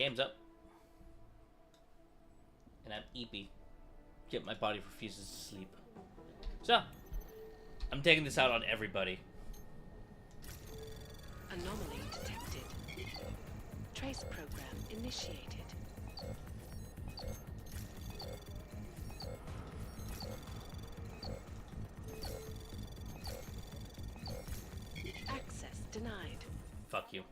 Game's up. And I'm eepy. Yet my body refuses to sleep. So, I'm taking this out on everybody. Anomaly detected. Trace program initiated. Access denied. Fuck you.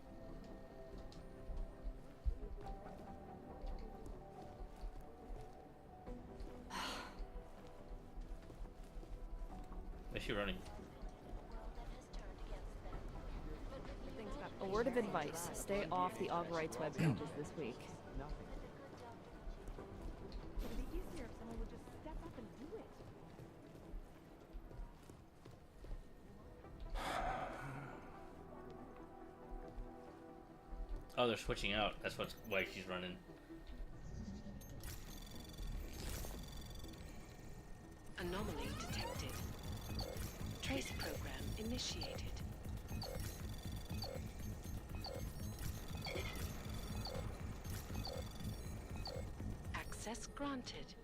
Where's she running? A word of advice: stay off the Augurites web pages this week. It'd be easier if someone would just step up and do it. Oh, they're switching out. That's why she's running. Anomaly detected. Trace program initiated. Access granted.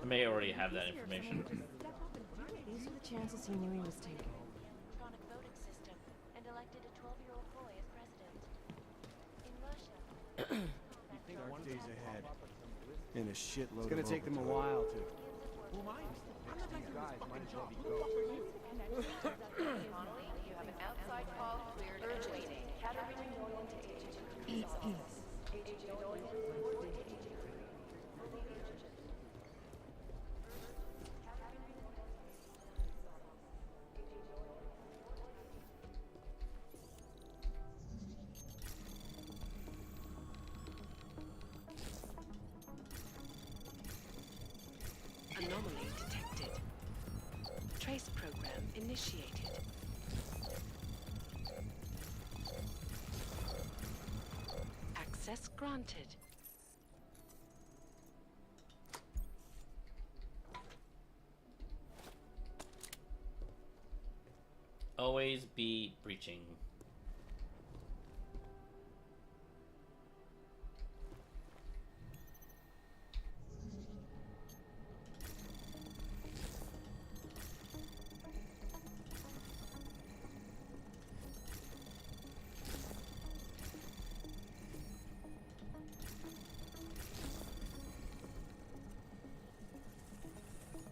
I may already have that information. These are the chances he knew he was taking. Electronic voting system and elected a 12-year-old boy as president. In Russia. Dark days ahead. And a shitload. It's gonna take them a while to. Who am I? These guys might as well be go. Connolly, you have an outside call cleared and waiting. Caterina Nolan to HQ. Anomaly detected. Trace program initiated. Access granted. Always be breaching.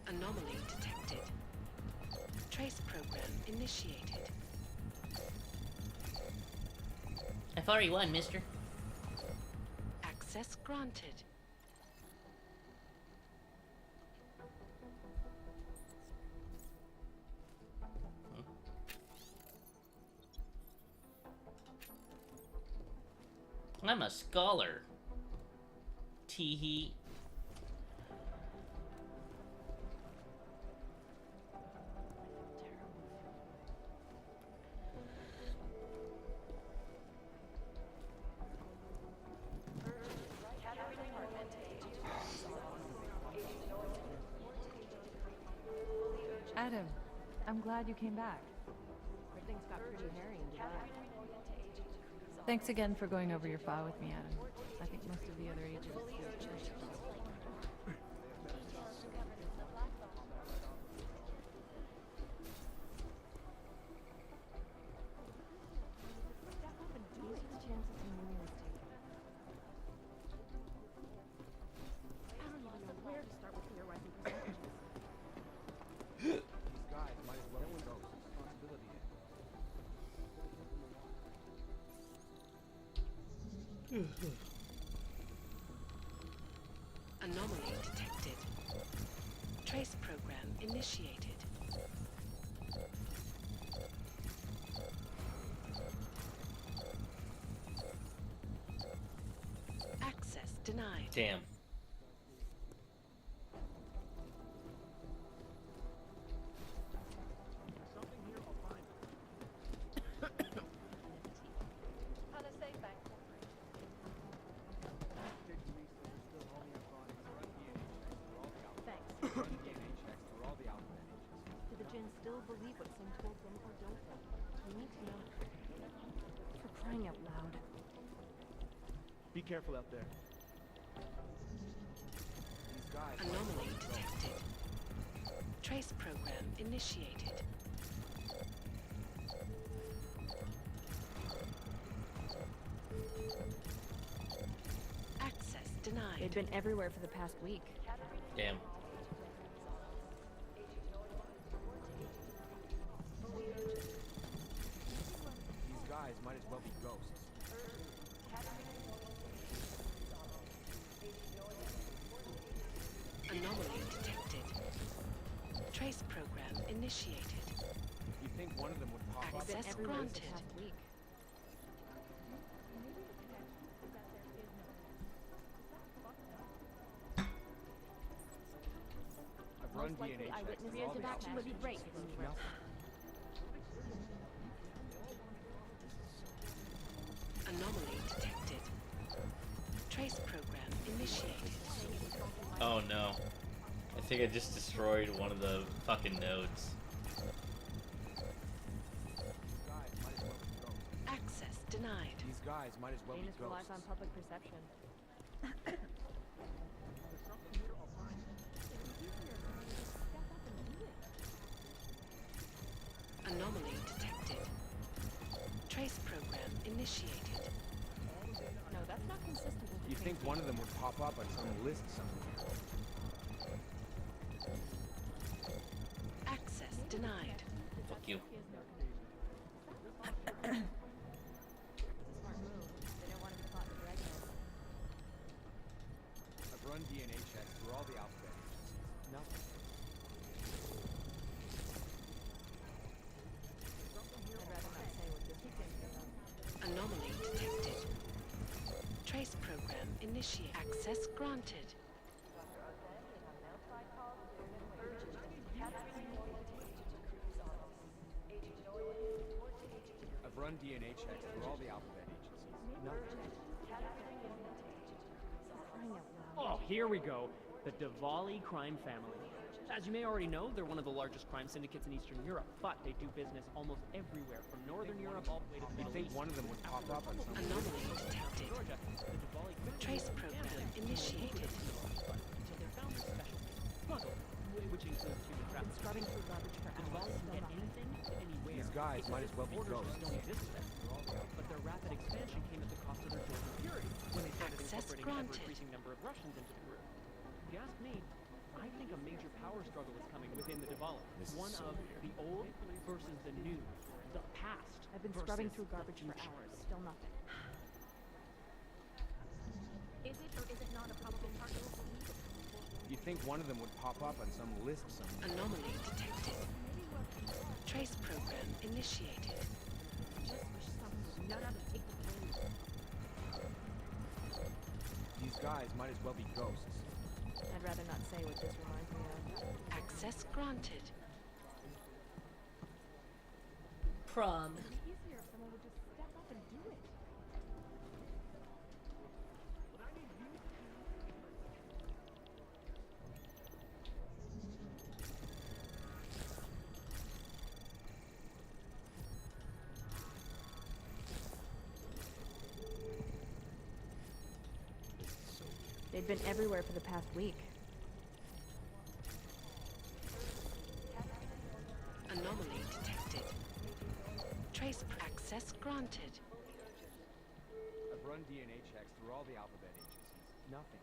Anomaly detected. Trace program initiated. I've already won, mister. Access granted. I'm a scholar. Teehee. Adam, I'm glad you came back. Things got pretty hairy in Dubai. Thanks again for going over your file with me, Adam. I think most of the other agents feel checked. These guys might as well go. Responsibility. Anomaly detected. Trace program initiated. Damn. Do the Jinn still believe what Sin told them, or don't they? We need to know. For crying out loud. Be careful out there. These guys. Anomaly detected. Trace program initiated. Access denied. They've been everywhere for the past week. Damn. These guys might as well be ghosts. Anomaly detected. Trace program initiated. You think one of them would pop up? They've been Access everywhere for the granted. past week. I've run Most likely DNA checks. eyewitness through all of the action would be great. Nothing. Anomaly detected. Trace program initiated. Oh no. I think I just destroyed one of the fucking nodes. Guys might as well be ghosts. Access denied. These guys might as well be Janus relies ghosts. on public perception. Anomaly detected. Trace program initiated. No, that's not consistent with the You think one of them would pop up on some list somewhere? Access denied. Fuck you. It's a smart move. They don't want to be caught in the dragnet. I've run DNA checks through all the alphabet agencies. Nothing. I'd rather not say what this is about. Anomaly detected. Trace program initiate. Access granted. I've run DNA checks through all the alphabet agencies. Nothing. Crying out loud. Oh, here we go. The Diwali crime family. As you may already know, they're one of the largest crime syndicates in Eastern Europe, but they do business almost everywhere, from Northern Europe all the way to the You Middle think East. one of them would pop up on some list? Anomaly detected. Georgia, the Diwali quickly Trace became program gambling initiated. until their founder's specialty, smuggle, which includes human Been trafficking. scrubbing through garbage for The hours. Diwali can Still get nothing. anything to anywhere. These guys might as well be Borders ghosts. don't exist to them. But their rapid expansion came at the cost of their Georgian purity when they started Access incorporating an granted. ever-increasing number of Russians into the group. If you ask me, I think a major power struggle is coming within the Diwali. This is One so of weird. the old versus the new, the past. I've been versus scrubbing through the garbage for future. hours. Still nothing. Is it or is it not a probable target? You think one of them would pop up on some list somewhere? Anomaly detected. Trace program initiated. Just wish someone would nut up and take the blame. These guys might as well be ghosts. I'd rather not say what this reminds me of. Access granted. Prom. It'd be easier if someone would just step up and do it. They've been everywhere for the past week. Anomaly detected. Trace access granted. I've run DNA checks through all the alphabet agencies. Nothing.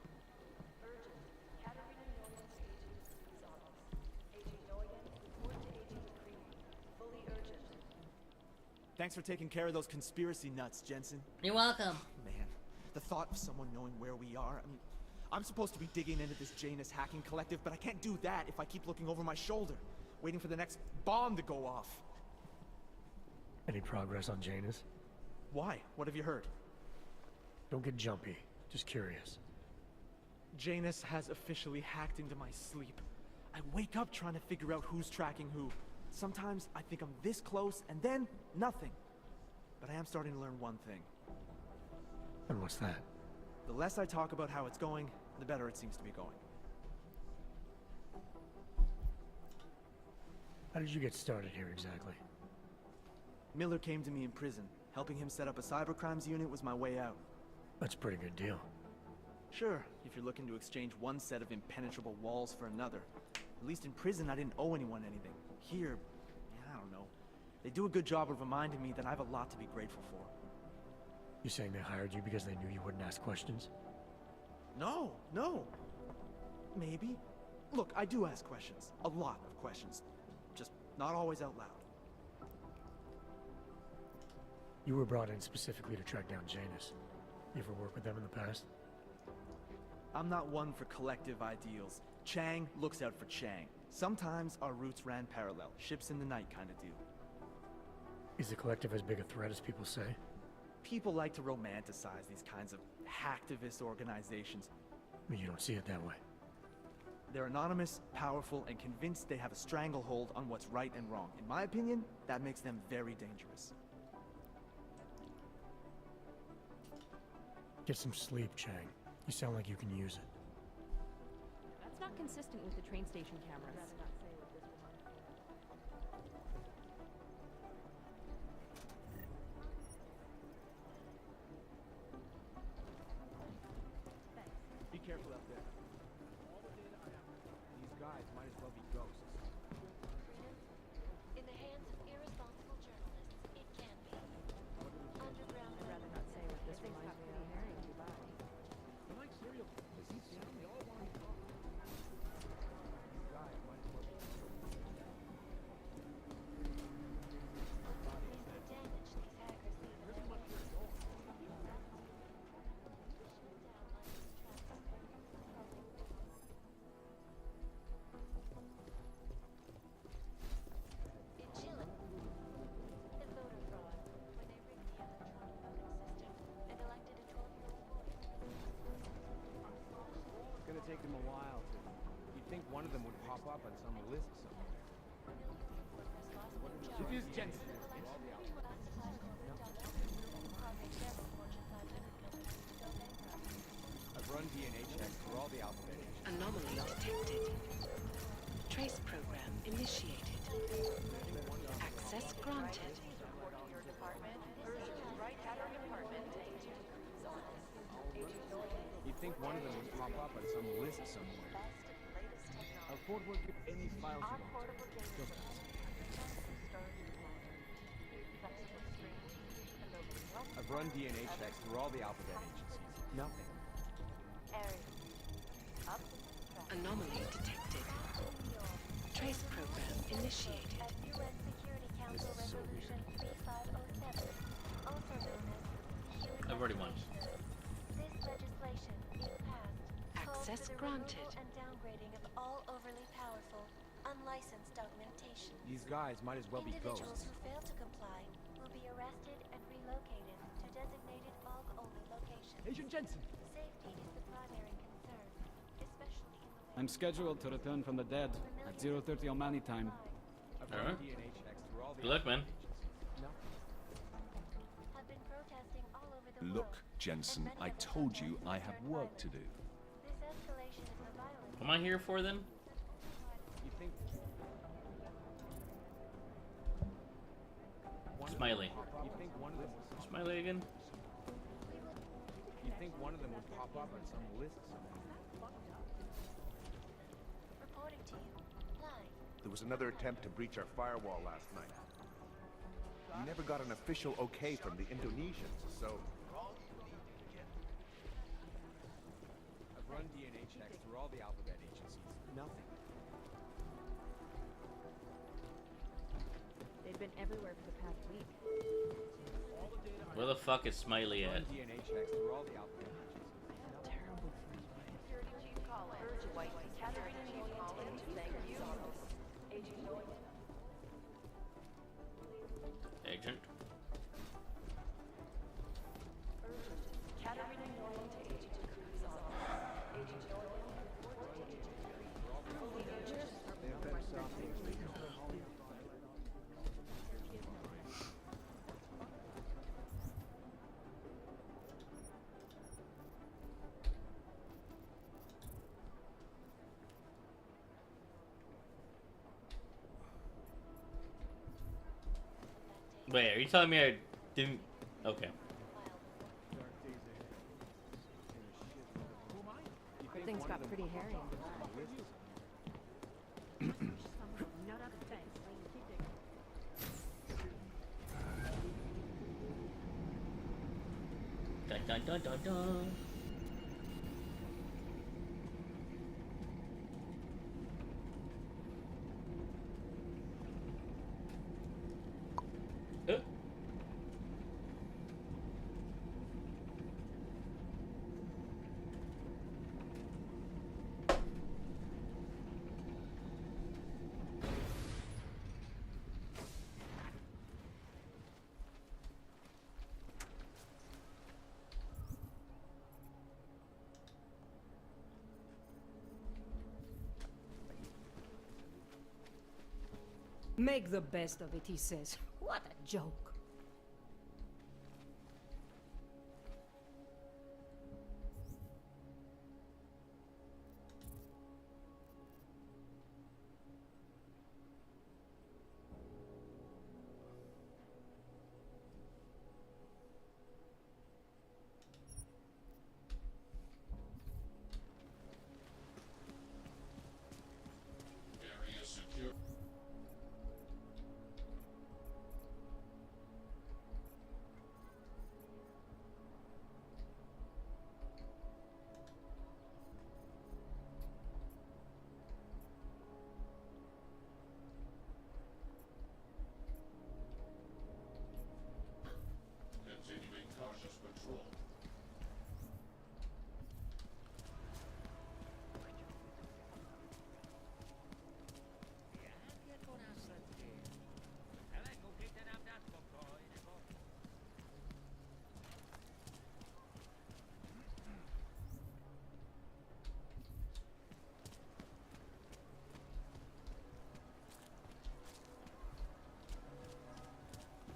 Thanks for taking care of those conspiracy nuts, Jensen. You're welcome. Man, the thought of someone knowing where we are, I mean, I'm supposed to be digging into this Janus hacking collective, but I can't do that if I keep looking over my shoulder, waiting for the next bomb to go off. Any progress on Janus? Why? What have you heard? Don't get jumpy. Just curious. Janus has officially hacked into my sleep. I wake up trying to figure out who's tracking who. Sometimes I think I'm this close, and then nothing. But I am starting to learn one thing. And what's that? The less I talk about how it's going, the better it seems to be going. How did you get started here exactly? Miller came to me in prison. Helping him set up a cybercrimes unit was my way out. That's a pretty good deal. Sure, if you're looking to exchange one set of impenetrable walls for another. At least in prison, I didn't owe anyone anything. Here, I don't know. They do a good job of reminding me that I have a lot to be grateful for. You saying they hired you because they knew you wouldn't ask questions? No. Maybe. Look, I do ask questions. A lot of questions. Just not always out loud. You were brought in specifically to track down Janus. You ever work with them in the past? I'm not one for collective ideals. Chang looks out for Chang. Sometimes our routes ran parallel, ships in the night kind of deal. Is the collective as big a threat as people say? People like to romanticize these kinds of hacktivist organizations. But you don't see it that way. They're anonymous, powerful, and convinced they have a stranglehold on what's right and wrong. In my opinion, that makes them very dangerous. Get some sleep, Chang. You sound like you can use it. That's not consistent with the train station cameras. Be careful out there. These guys might as well be ghosts. In the hands of irresponsible journalists, it can be. Underground. I'd rather not say what this reminds me of. They're like serial killers. They all want to talk. These guys might as well be ghosts. Is the damage these hackers leave in their wake. In Chile, the voter fraud, where they rigged the electronic voting system and elected a 12-year-old boy. It's gonna take them a while to... You'd think one of them would pop up on some list somewhere. Deus Ex. I've run DNA checks through all the alphabet agencies. Anomaly detected. Trace program initiated. Access granted. You'd think one of them would pop up on some list somewhere. I'll forward you any files you want. Just I've run DNA checks through all the alphabet agencies. Nothing. Anomaly detected. Trace program initiated. As UN Security Council Resolution 3507, also known as I've already won. This legislation, if passed, calls Access for the granted. removal and downgrading of all overly powerful, unlicensed augmentation. These guys might as well be Individuals ghosts. who fail to comply will be arrested and relocated to designated aug-only locations. Agent Jensen! Safety is the primary concern, especially in the wake I'm scheduled to return from the dead at 0:30 Omani time. I've Alright. run DNA checks through all the Good luck, man. agencies. Nothing. have been protesting all over the Look, world. Jensen, and many I of the told you protests I have have turned work to violent. do. This escalation is the violence. What am I here for then? You think... Smiley. You think one of them would... Smiley again? You think one of them would pop up on some list somewhere? Reporting to you, live. There was another attempt to breach our firewall last night. We never got an official okay from the Indonesians, so... I've run DNA checks through all the alphabet agencies. Nothing. They've been everywhere for the past week. Where the fuck is Smiley at? Run DNA checks through all the alphabet agencies. Terrible. Agent. Wait, are you telling me I didn't? Okay. Things got pretty hairy in Dubai. Dun dun dun dun dun. Make the best of it, he says. What a joke.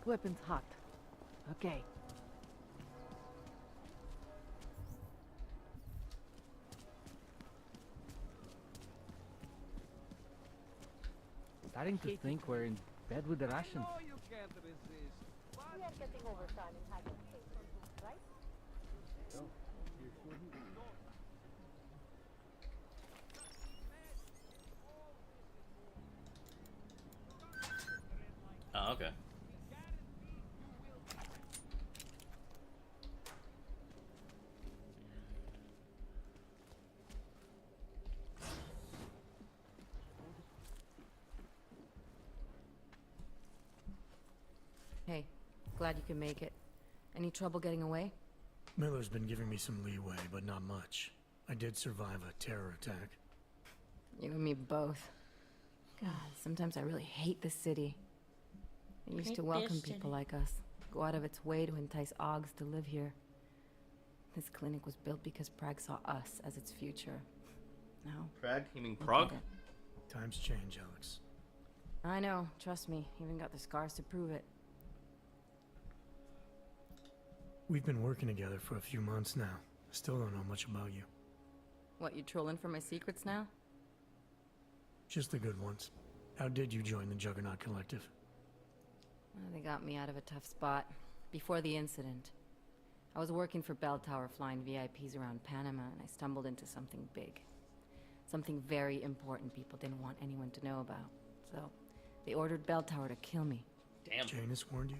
Weapon's hot. Okay. Starting to think we're in bed with the Russians. You can't resist. We are getting overtime in hiding place, right? Oh, okay. Hey, glad you can make it. Any trouble getting away? Miller's been giving me some leeway, but not much. I did survive a terror attack. You and me both. God, sometimes I really hate this city. It used to welcome people like us, go out of its way to entice Augs to live here. This clinic was built because Prague saw us as its future. Now, Prague? You mean Prague? Times change, Alex. I know, trust me. Even got the scars to prove it. We've been working together for a few months now. Still don't know much about you. What, you trolling for my secrets now? Just the good ones. How did you join the Juggernaut Collective? Well, they got me out of a tough spot. Before the incident, I was working for Bell Tower flying VIPs around Panama, and I stumbled into something big. Something very important people didn't want anyone to know about. So, they ordered Bell Tower to kill me. Damn. Janus warned you?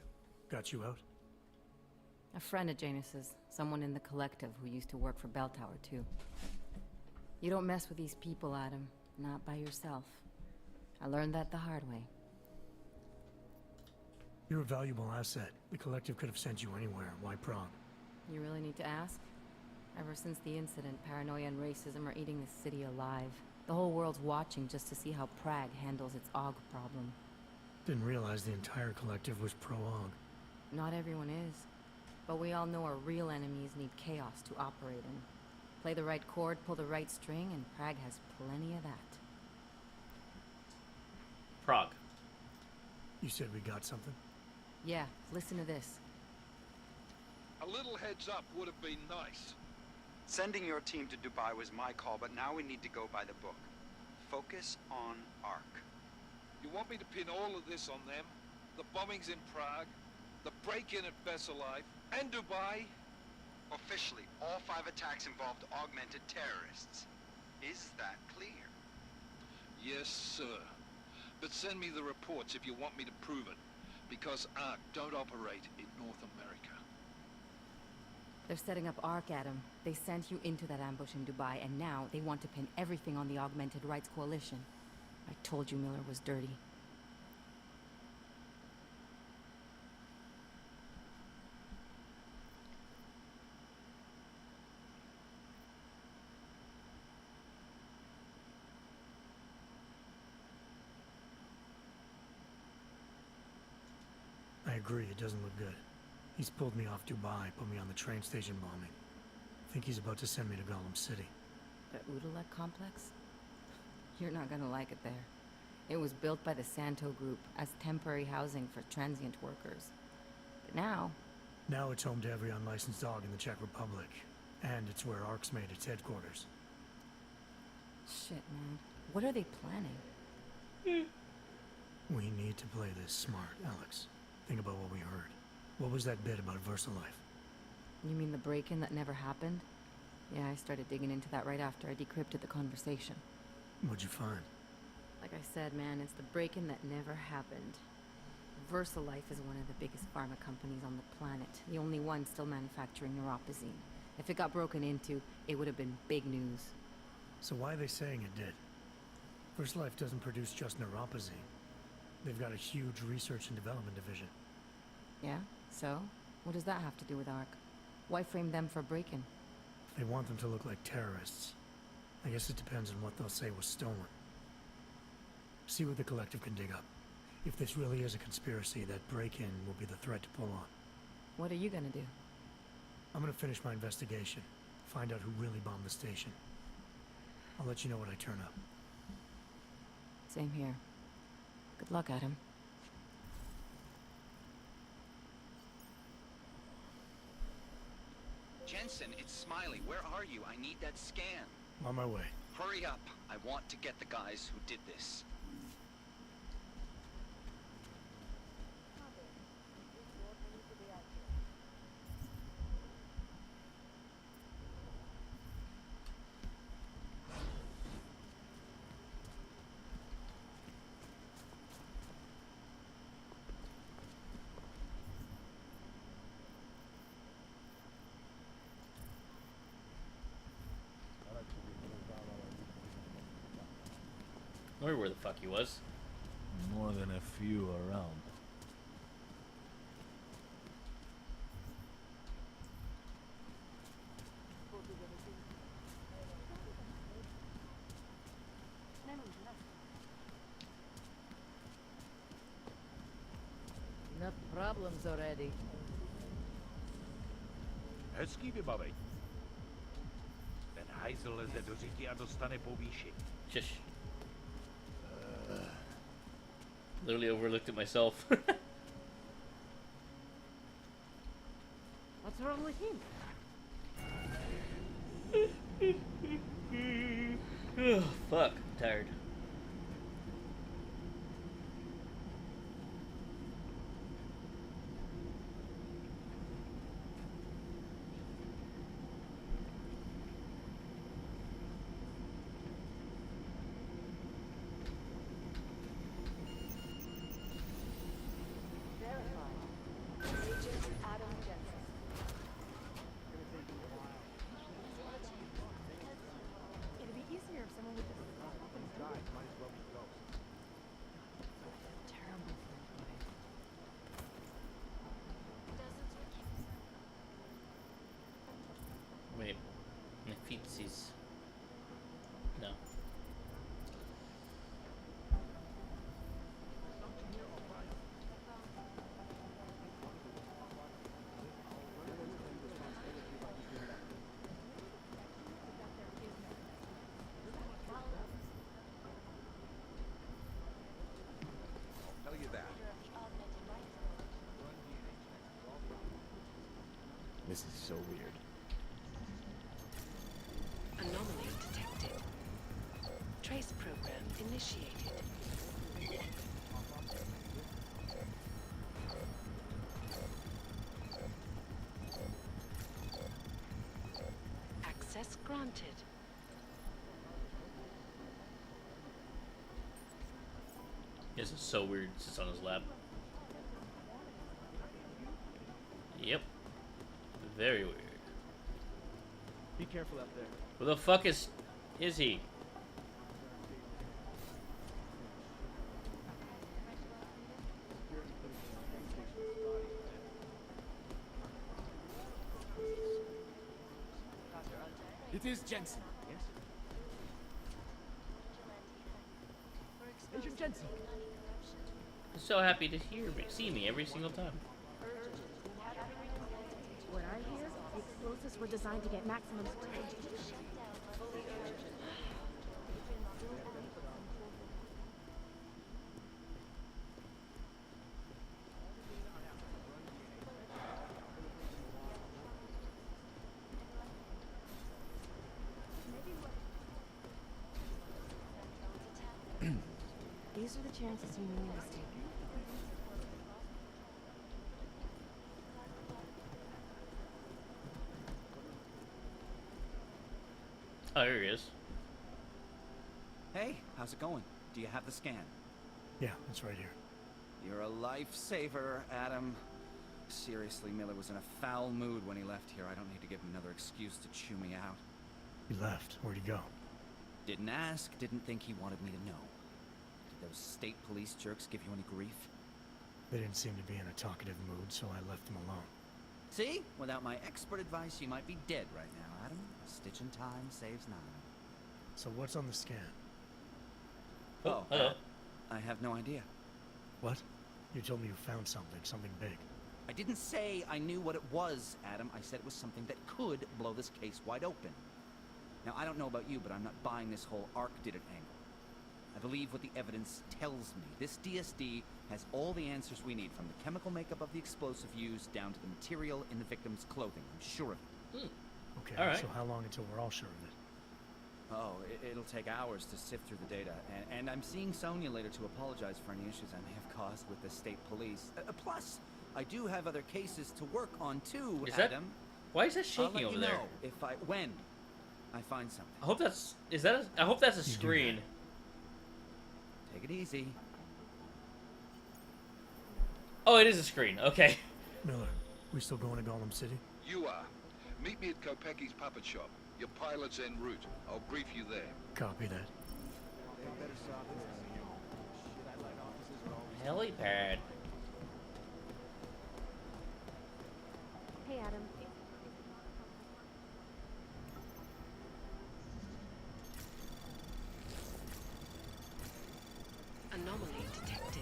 Got you out? A friend of Janus's, someone in the collective who used to work for Bell Tower too. You don't mess with these people, Adam. Not by yourself. I learned that the hard way. You're a valuable asset. The collective could have sent you anywhere. Why Prague? You really need to ask? Ever since the incident, paranoia and racism are eating this city alive. The whole world's watching just to see how Prague handles its AUG problem. Didn't realize the entire collective was pro-AUG. Not everyone is. But we all know our real enemies need chaos to operate in. Play the right chord, pull the right string, and Prague has plenty of that. Prague. You said we got something? Yeah, listen to this. A little heads up would have been nice. Sending your team to Dubai was my call, but now we need to go by the book. Focus on ARC. You want me to pin all of this on them? The bombings in Prague, The break-in at Life and Dubai? Officially, all 5 attacks involved augmented terrorists. Is that clear? Yes, sir. But send me the reports if you want me to prove it. Because ARC don't operate in North America. They're setting up ARC, Adam. They sent you into that ambush in Dubai, and now they want to pin everything on the Augmented Rights Coalition. I told you Miller was dirty. I agree, it doesn't look good. He's pulled me off Dubai, put me on the train station bombing. Think he's about to send me to Gollum City. The Udalek complex? You're not gonna like it there. It was built by the Santo Group as temporary housing for transient workers. But now... Now it's home to every unlicensed dog in the Czech Republic. And it's where ARC's made its headquarters. Shit, man. What are they planning? We need to play this smart, Alex. Think about what we heard. What was that bit about VersaLife? You mean the break-in that never happened? Yeah, I started digging into that right after I decrypted the conversation. What'd you find? Like I said, man, it's the break-in that never happened. VersaLife is one of the biggest pharma companies on the planet. The only one still manufacturing neuropozyne. If it got broken into, it would have been big news. So why are they saying it did? VersaLife doesn't produce just neuropozyne. They've got a huge research and development division. Yeah? So? What does that have to do with ARC? Why frame them for break-in? They want them to look like terrorists. I guess it depends on what they'll say was stolen. See what the collective can dig up. If this really is a conspiracy, that break-in will be the thread to pull on. What are you gonna do? I'm gonna finish my investigation. Find out who really bombed the station. I'll let you know when I turn up. Same here. Good luck, Adam. Jensen, it's Smiley. Where are you? I need that scan. On my way. Hurry up. I want to get the guys who did this. I wonder where the fuck he was. More than a few around. Enough problems already. Hezký vybavej. Ten hajzl leze do říky a dostane povýšení. Shush. Literally overlooked it myself. What's wrong with him? Oh, fuck. I'm tired. It'd be easier if someone would just Guys, might as well be ghosts. terrible Wait. Nefitsis. No. Tell you that. This is so weird. Anomaly detected. Trace program initiated. Access granted. This is so weird. Sits on his lap. Yep. Very weird. Be careful out there. Who the fuck is he? It is Jensen. Yes. Agent Jensen. I'm so happy to see me every single time. What I hear, the explosives were designed to get maximum speed. These are the chances you knew was taken. Oh, here he is. Hey, how's it going? Do you have the scan? Yeah, it's right here. You're a lifesaver, Adam. Seriously, Miller was in a foul mood when he left here. I don't need to give him another excuse to chew me out. He left. Where'd he go? Didn't ask, didn't think he wanted me to know. Did those state police jerks give you any grief? They didn't seem to be in a talkative mood, so I left them alone. See? Without my expert advice, you might be dead right now, Adam. A stitch in time saves 9. So what's on the scan? Oh, hello. I have no idea. What? You told me you found something big. I didn't say I knew what it was, Adam. I said it was something that could blow this case wide open. Now, I don't know about you, but I'm not buying this whole Ark did it angle. I believe what the evidence tells me. This DSD has all the answers we need, from the chemical makeup of the explosive used down to the material in the victim's clothing. I'm sure of it. Okay, All right. so how long until we're all sure of it? Oh, it'll take hours to sift through the data, and I'm seeing Sonia later to apologize for any issues I may have caused with the state police. Plus, I do have other cases to work on too, Is that- Adam. Why is that I'll shaking let over you there? know when I find something. I hope that's I hope that's a screen. Take it easy. Oh, it is a screen. Okay. Miller, we still going to Golem City? You are. Meet me at Kopecki's puppet shop. Your pilot's en route. I'll brief you there. Copy that. Helipad. Hey, Adam. Anomaly detected.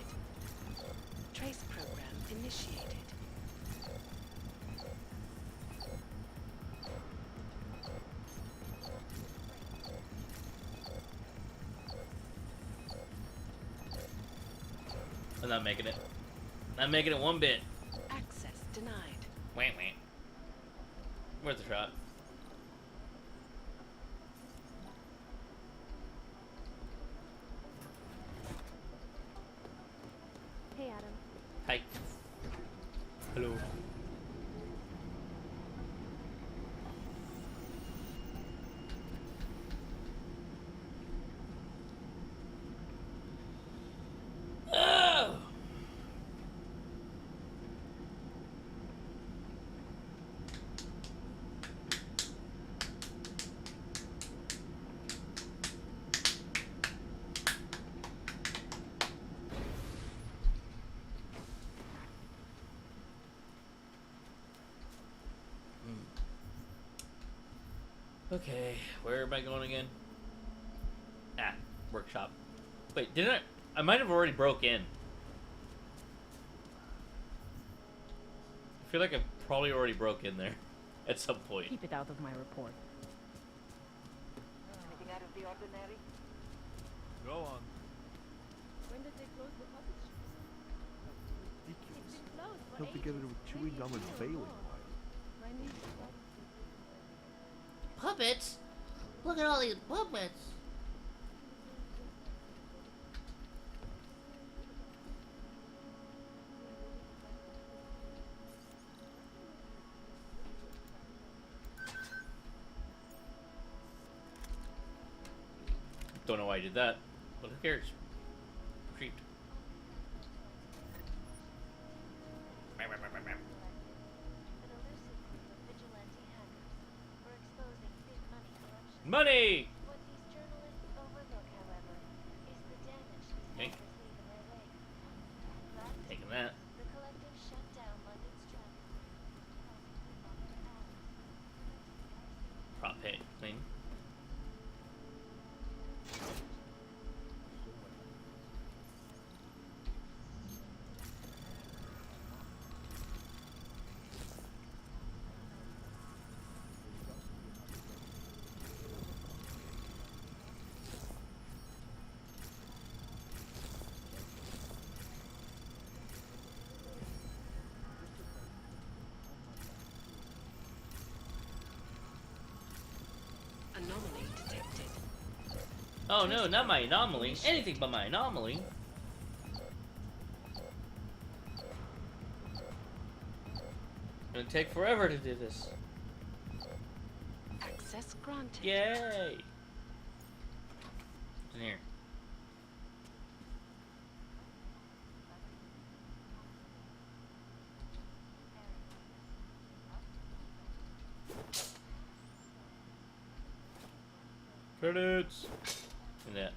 Trace program initiated. I'm not making it. Not making it one bit. Access denied. Wait. Worth a shot. Hey, Adam. Hi. Hello. Oh! Okay, where am I going again? Ah, workshop. Wait, didn't I? I might have already broke in. I feel like I probably already broke in there at some point. Keep it out of my report. Anything out of the ordinary? Go on. When did they close the puppet shop? Ridiculous. It's been closed for Held together with chewing gum and bailing wire. My niece. Puppets? Look at all these puppets. Don't know why I did that, but who cares? Creeped. Money! What these journalists overlook, however, is the damage these Okay. hackers leave in their wake. Last Taking week, that. the collective shut down London's traffic. Prop pay thing. Anomaly detected. Oh no, not my anomaly. Anything but my anomaly. Gonna take forever to do this. Access granted. Yay! What's in here? Credits! And that.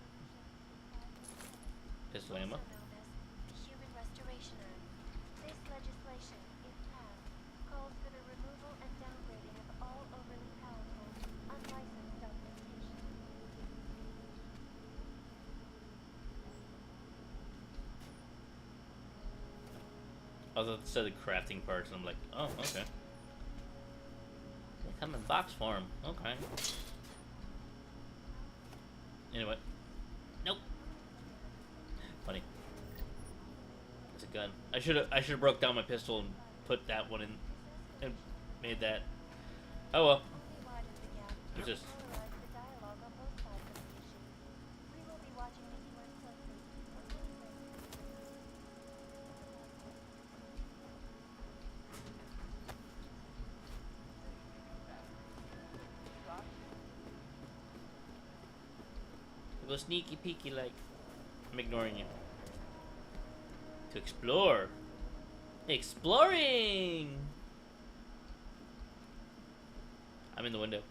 Pistol ammo. Also known as the Human Restoration Act. This legislation, if passed, calls for the removal and downgrading of all overly powerful, unlicensed augmentation. Although it said the crafting parts, and I'm like, oh, okay. They come in box form. Okay. Anyway. Nope. Funny. It's a gun. I should have broke down my pistol and put that one in and made that. Oh well. Who's this? Polarize the dialogue on both sides of the issue. We will be watching the U.S. closely. Go sneaky peeky like. I'm ignoring you. To explore. Exploring! I'm in the window.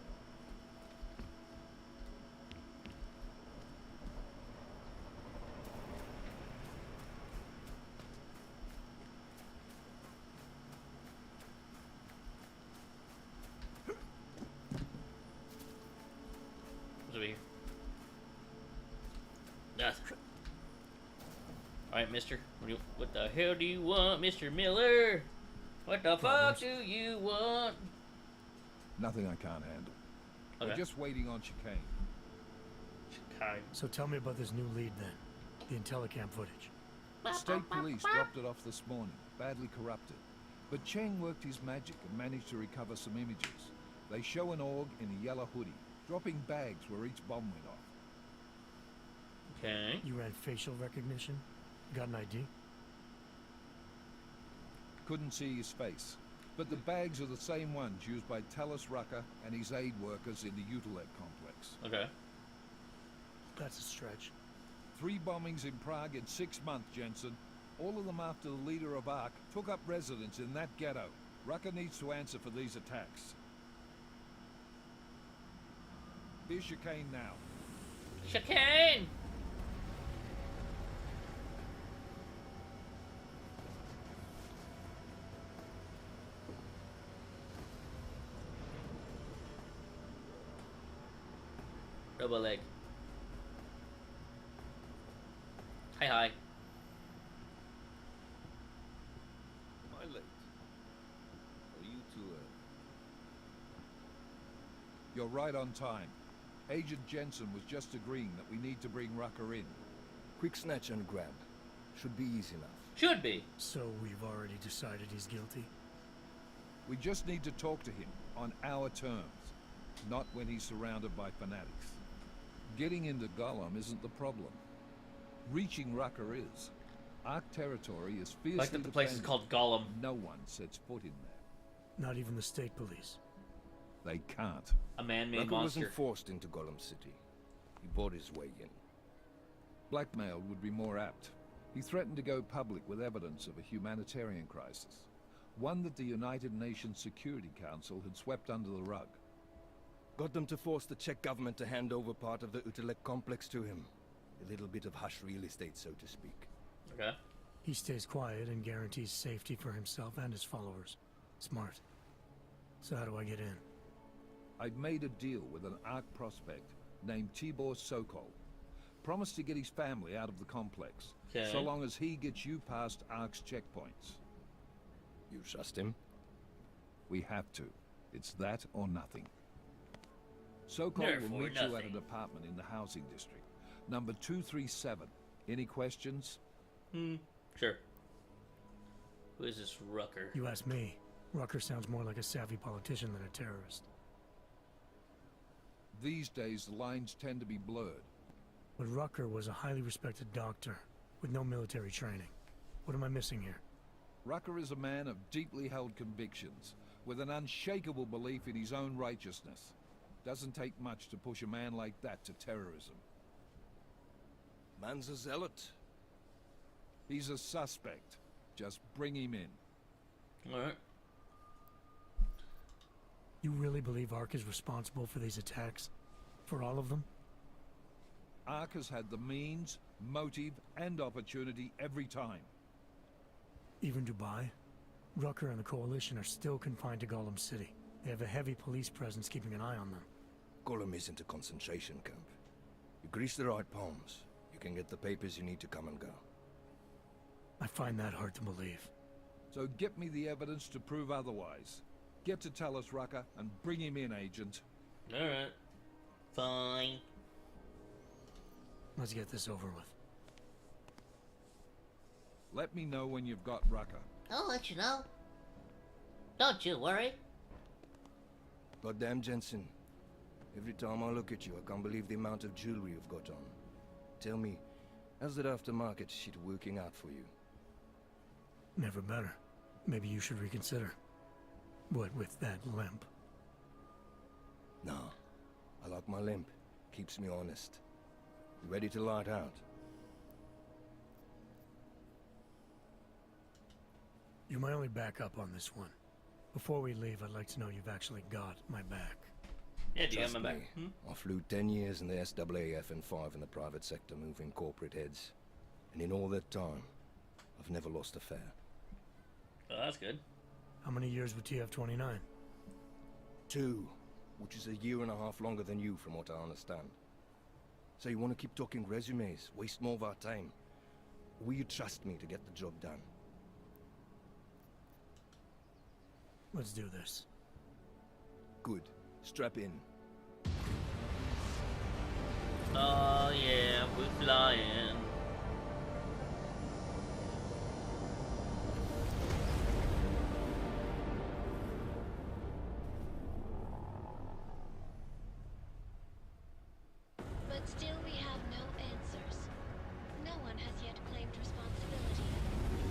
What's over here? Nothing. Alright, mister. What the hell do you want, Mr. Miller? What the fuck do you want? Nothing I can't handle. Okay. We're just waiting on chicane. So tell me about this new lead then. The Intellicam footage. State police dropped it off this morning, badly corrupted. But Cheng worked his magic and managed to recover some images. They show an org in a yellow hoodie, dropping bags where each bomb went off. Okay. You ran facial recognition? Got an ID? Couldn't see his face. But the bags are the same ones used by Talos Rucker and his aid workers in the Utilec complex. Okay. That's a stretch. 3 bombings in Prague in 6 months, Jensen. All of them after the leader of ARC took up residence in that ghetto. Rucker needs to answer for these attacks. Here's chicane now. Chicane! Robo leg. Hi, hi. Am I late? Are you two, You're right on time. Agent Jensen was just agreeing that we need to bring Rucker in. Quick snatch and grab. Should be easy enough. Should be. So we've already decided he's guilty? We just need to talk to him on our terms, not when he's surrounded by fanatics. Getting into Gollum isn't the problem. Reaching Rucker is. Ark territory is fiercely Like that the place is defended. called Gollum. No one sets foot in there. Not even the state police. They can't. A man-made Rucker monster. wasn't forced into Gollum City. He bought his way in. Blackmail would be more apt. He threatened to go public with evidence of a humanitarian crisis, one that the United Nations Security Council had swept under the rug. Got them to force the Czech government to hand over part of the Utelek complex to him. A little bit of hush real estate, so to speak. Okay. He stays quiet and guarantees safety for himself and his followers. Smart. So how do I get in? I'd made a deal with an ARC prospect named Tibor Sokol. Promised to get his family out of the complex, so long as he gets you past ARC's checkpoints. You trust him? We have to. It's that or nothing. Sokol will meet you at an apartment in the housing district. Number 237. Any questions? Sure. Who is this Rucker? You ask me. Rucker sounds more like a savvy politician than a terrorist. These days, the lines tend to be blurred. But Rucker was a highly respected doctor, with no military training. What am I missing here? Rucker is a man of deeply held convictions, with an unshakable belief in his own righteousness. Doesn't take much to push a man like that to terrorism. Man's a zealot. He's a suspect. Just bring him in. Alright. You really believe ARC is responsible for these attacks? For all of them? ARC has had the means, motive, and opportunity every time. Even Dubai? Rucker and the Coalition are still confined to Golem City. They have a heavy police presence keeping an eye on them. Golem isn't a concentration camp. You grease the right palms, you can get the papers you need to come and go. I find that hard to believe. So get me the evidence to prove otherwise. Get to tell us, Rucker, and bring him in, Agent. Alright. Fine. Let's get this over with. Let me know when you've got Rucker. I'll let you know. Don't you worry. Goddamn, Jensen. Every time I look at you, I can't believe the amount of jewelry you've got on. Tell me, how's that aftermarket shit working out for you? Never better. Maybe you should reconsider. What with that limp? No. I like my limp. Keeps me honest. You ready to light out? You're my only backup on this one. Before we leave, I'd like to know you've actually got my back. Yeah, do you have Trust my me, back? I flew 10 years in the SAAF and 5 in the private sector moving corporate heads. And in all that time, I've never lost a fare. Oh, that's good. How many years with TF-29? 2, which is a year and a half longer than you from what I understand. So you want to keep talking resumes, waste more of our time? Or will you trust me to get the job done? Let's do this. Good. Strap in. Oh yeah, we're flying. But still we have no answers. No one has yet claimed responsibility.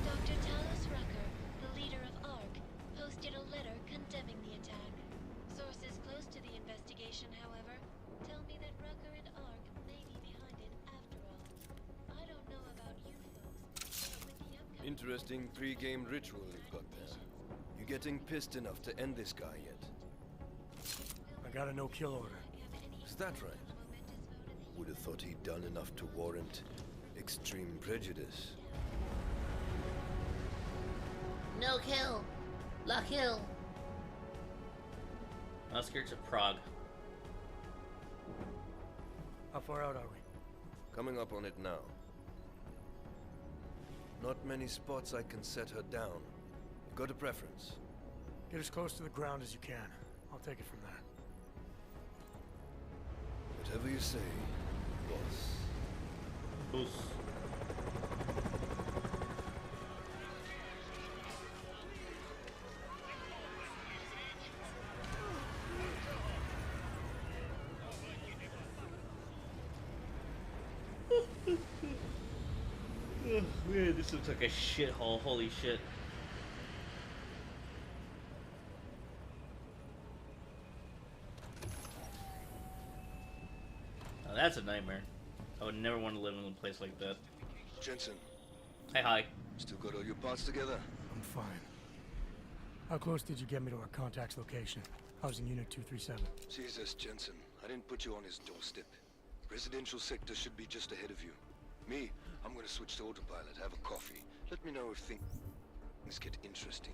Dr. Talos Rucker, the leader of ARC, posted a letter condemning the attack. Sources close to the investigation, however, tell me that Rucker and ARC may be behind it after all. I don't know about you folks, but with the upcoming... Interesting pre-game ritual you've got there. You getting pissed enough to end this guy yet? I got a no-kill order. Is that right? Would have thought he'd done enough to warrant extreme prejudice. No kill. La kill. Outskirts of Prague. How far out are we? Coming up on it now. Not many spots I can set her down. You got a preference? Get as close to the ground as you can. I'll take it from there. Whatever you say, boss. Boss. Man, this looks like a shithole. Holy shit. Now that's a nightmare. I would never want to live in a place like that. Jensen. Hey, hi. Still got all your parts together? I'm fine. How close did you get me to our contact's location? Housing Unit 237. Jesus, Jensen. I didn't put you on his doorstep. Residential sector should be just ahead of you. Me, I'm gonna switch to autopilot, have a coffee. Let me know if things get interesting.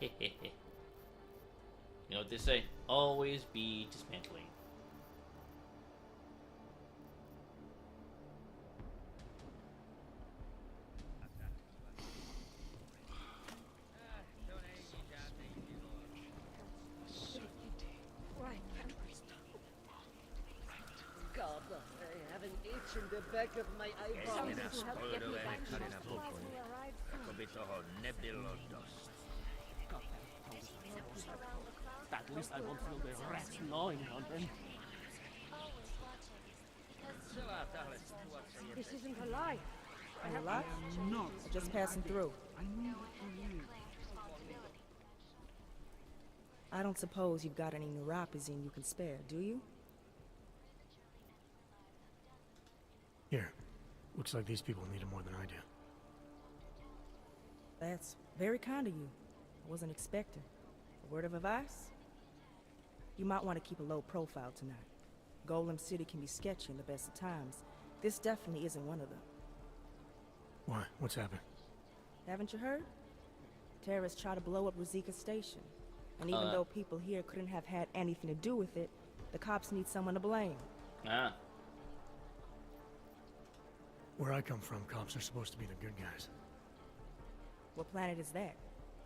You know what they say? Always be dismantling. God, I have an itch in the back of my eyeball. At least I won't feel the rats gnawing on them. This isn't a lie. A lot? Not. Just passing through. I don't suppose you've got any neuropazine you can spare, do you? Here. Looks like these people need it more than I do. That's very kind of you. I wasn't expecting. A word of advice? You might want to keep a low profile tonight. Golem City can be sketchy in the best of times. This definitely isn't one of them. Why? What's happened? Haven't you heard? Terrorists try to blow up Rosika Station. And even though people here couldn't have had anything to do with it, the cops need someone to blame. Ah. Where I come from, cops are supposed to be the good guys. What planet is that?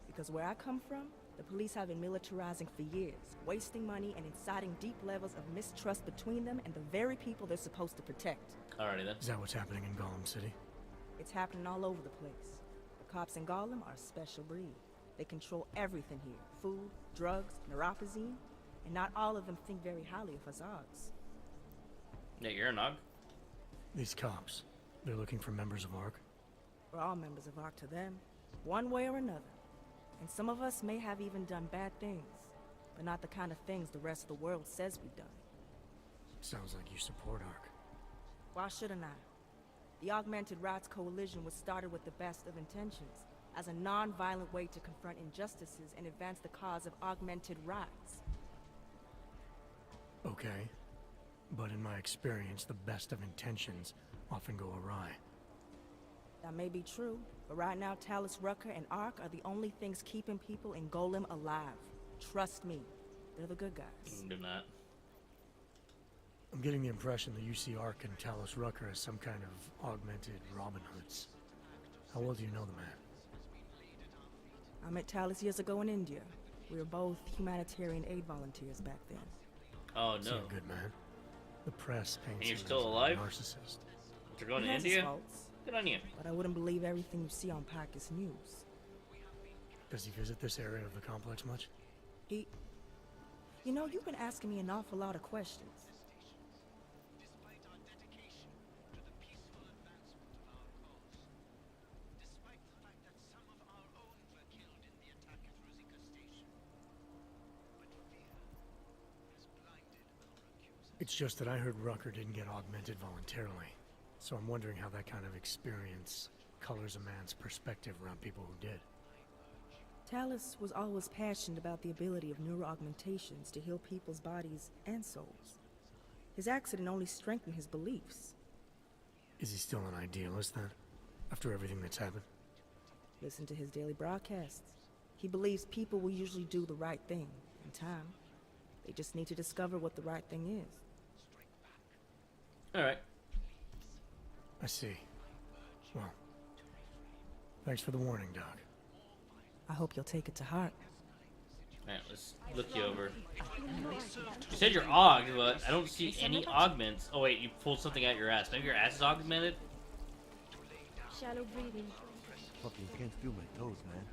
Because where I come from, the police have been militarizing for years, wasting money and inciting deep levels of mistrust between them and the very people they're supposed to protect. Alrighty then. Is that what's happening in Golem City? It's happening all over the place. The cops in Golem are a special breed. They control everything here. Food, drugs, neuropazine, and not all of them think very highly of us Ogs. Yeah, you're a nog. These cops, they're looking for members of ARC? We're all members of ARC to them, one way or another. And some of us may have even done bad things, but not the kind of things the rest of the world says we've done. Sounds like you support ARC. Why shouldn't I? The Augmented Rights Coalition was started with the best of intentions, as a non-violent way to confront injustices and advance the cause of augmented rights. Okay. But in my experience, the best of intentions often go awry. That may be true, but right now Talus Rucker and ARC are the only things keeping people in Golem alive. Trust me, they're the good guys. Do not. I'm getting the impression that you see ARC and Talus Rucker as some kind of augmented Robin Hoods. How well do you know the man? I met Talus years ago in India. We were both humanitarian aid volunteers back then. Oh Is he no. a good man? The press paints And you're him still as a alive? narcissist. You're going He to has his India? faults, Good on you. but I wouldn't believe everything you see on Pakistan News. Does he visit this area of the complex much? He... You know, you've been asking me an awful lot of questions. It's just that I heard Rucker didn't get augmented voluntarily. So I'm wondering how that kind of experience colors a man's perspective around people who did. Talus was always passionate about the ability of neuroaugmentations to heal people's bodies and souls. His accident only strengthened his beliefs. Is he still an idealist then? After everything that's happened? Listen to his daily broadcasts. He believes people will usually do the right thing in time. They just need to discover what the right thing is. Alright. I see. Well, thanks for the warning, Doc. I hope you'll take it to heart. Alright, let's look you over. You said you're auged, but I don't see any augments. Oh wait, you pulled something out your ass. Maybe your ass is augmented? Shallow breathing. Fucking can't feel my toes, man.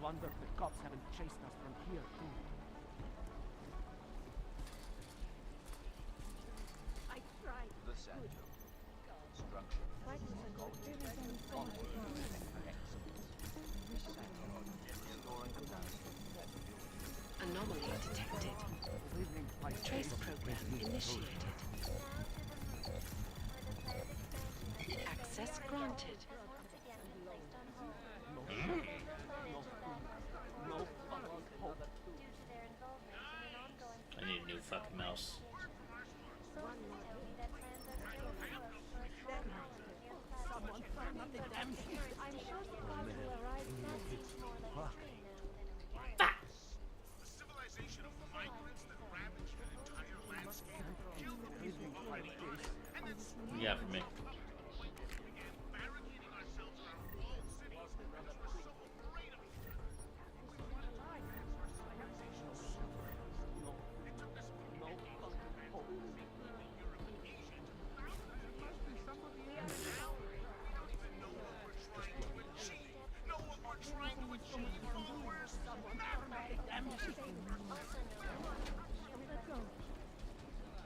wonder if the cops haven't chased us from here, too. I tried. The Sancho. Structure. Anomaly detected. Trace program initiated. Access granted. I need a new fucking mouse. Yeah, for me.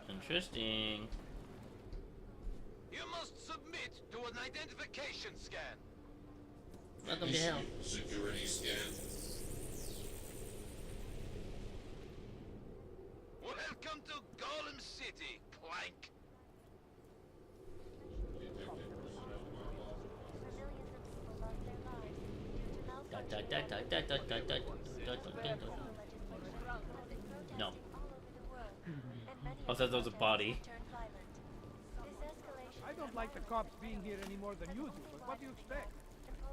Interesting. You must submit to an identification scan. Welcome to hell. Security scan. Welcome to Golem City, Clank. No. Oh, that was a body. I don't like the cops being here any more than you do, but what do you expect?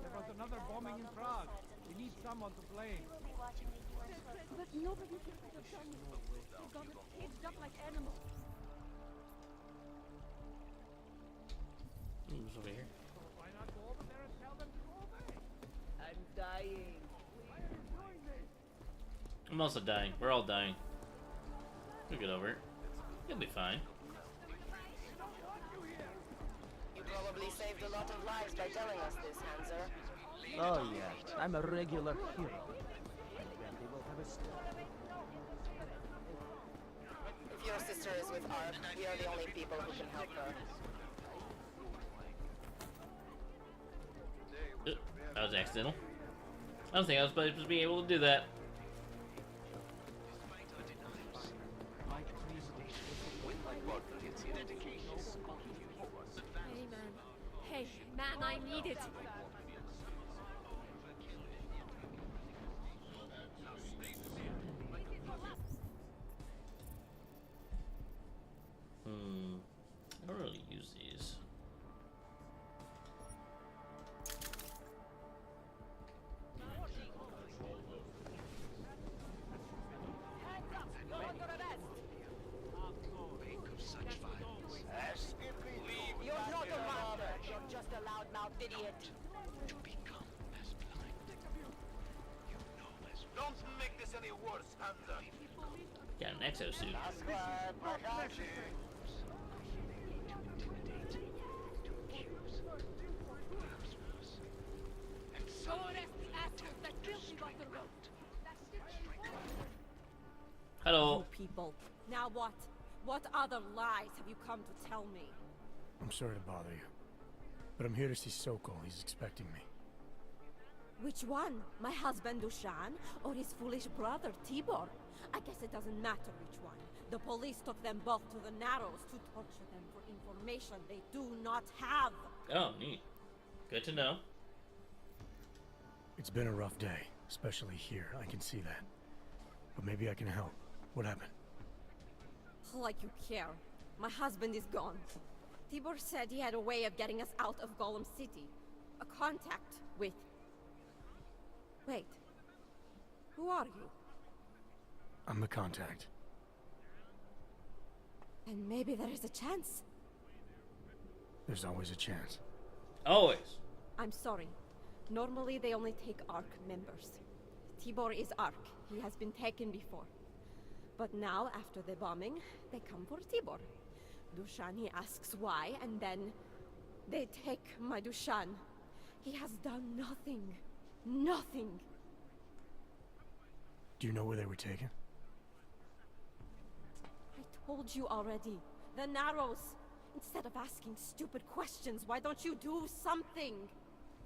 There was another bombing in Prague. We need someone to blame. But nobody could have done this. They got us caged up like animals. Who's over here? Why not go over there and tell them to go away? I'm dying. I'm also dying. We're all dying. We'll get over it. You'll be fine. You probably saved a lot of lives by telling us this, Hanser. Oh yeah, I'm a regular hero. They will have a If your sister is with Ark, we are the only people who can help her. That was accidental. I don't think I was supposed to be able to do that. Hey man, I need it. I don't really use these. You're not a mother. You're just a loudmouth idiot. To become as blind. You know as well. Don't make this any worse, Hansa. Got an exosuit. Hello. You people. Now what? What other lies have you come to tell me? I'm sorry to bother you, but I'm here to see Sokol. He's expecting me. Which one? My husband Dushan or his foolish brother Tibor? I guess it doesn't matter which one. The police took them both to the Narrows to torture them for information they do not have. Oh, neat. Good to know. It's been a rough day, especially here. I can see that. But maybe I can help. What happened? Like you care. My husband is gone. Tibor said he had a way of getting us out of Golem City. A contact with... Wait. Who are you? I'm the contact. And maybe there is a chance. There's always a chance. Always. I'm sorry. Normally they only take ARC members. Tibor is ARC. He has been taken before. But now, after the bombing, they come for Tibor. Dushani asks why, and then they take my Dushan. He has done nothing. Nothing. Do you know where they were taken? I told you already. The Narrows. Instead of asking stupid questions, why don't you do something?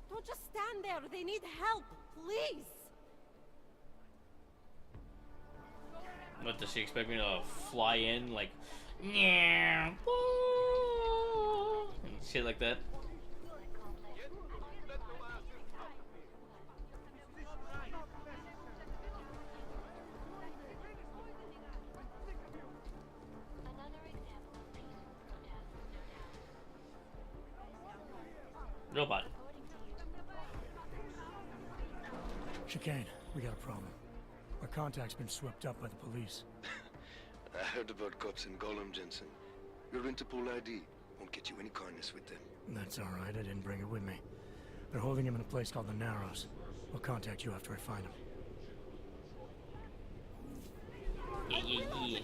Don't just stand there. They need help. Please. What, does she expect me to fly in like, yeah, and shit like that? Robot. Chicane, we got a problem. Our contact's been swept up by the police. I heard about cops in Gollum, Jensen. Your Interpol ID won't get you any kindness with them. That's all right, I didn't bring it with me. They're holding him in a place called the Narrows. I'll contact you after I find him. Yeah.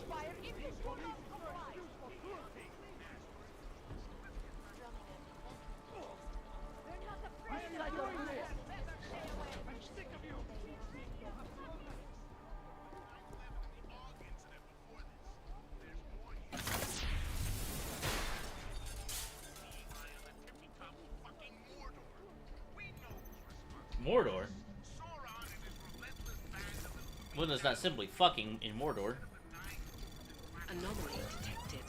Mordor? One is not simply fucking in Mordor. Anomaly detected.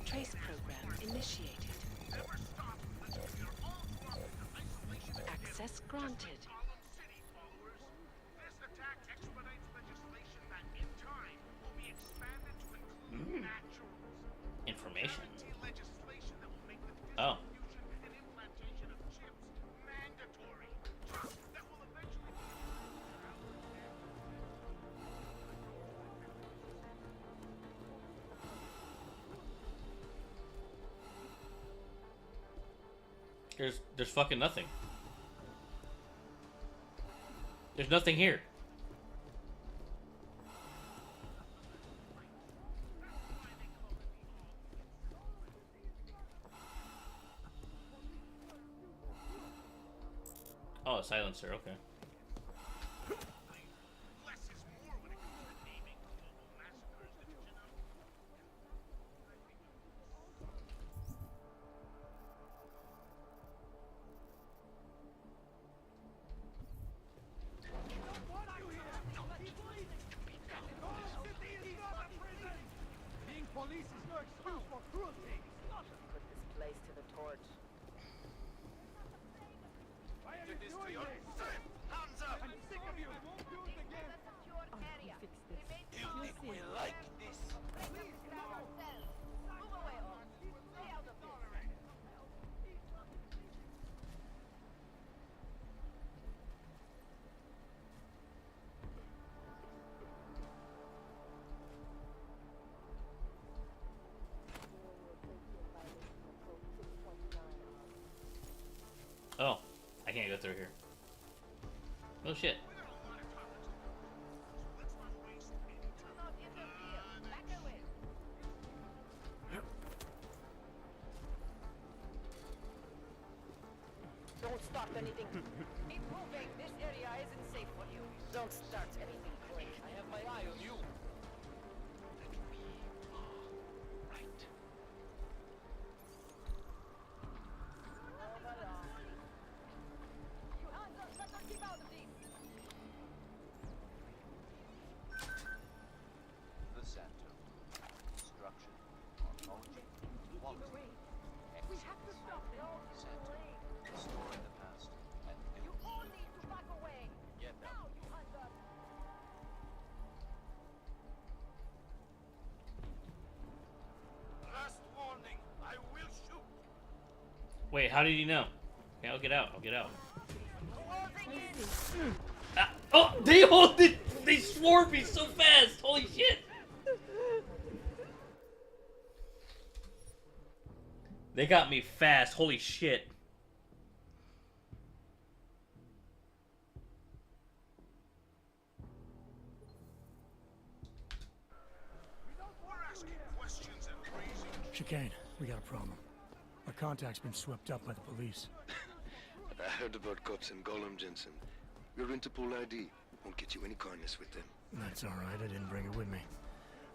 Trace program initiated. Access granted. Information. Oh. There's fucking nothing. There's nothing here. Oh, a silencer, okay. Being police is no excuse for cruelty. Put this place to the torch. Why are you doing this? Hands up! I'm sick of you! I won't do it again! Fix this. You think we like this? Oh, I can't go through here. Oh shit. Don't start anything. Keep moving. This area isn't safe for you. Don't start anything quick. I have my eye on you. The center. Destruction. Ontology. Quality. We have to stop them. Center. Restoring the past. And You all need to back away. Get them. Now, you hunter. Last warning. I will shoot. Wait, how did he know? Okay, I'll get out. I'll get out. Oh, they hold it. They swarmed me so fast. Holy shit. They got me fast. Holy shit. Chicane, we got a problem. Our contact's been swept up by the police. I heard about cops in Gollum, Jensen. Your Interpol ID won't get you any kindness with them. That's all right. I didn't bring it with me.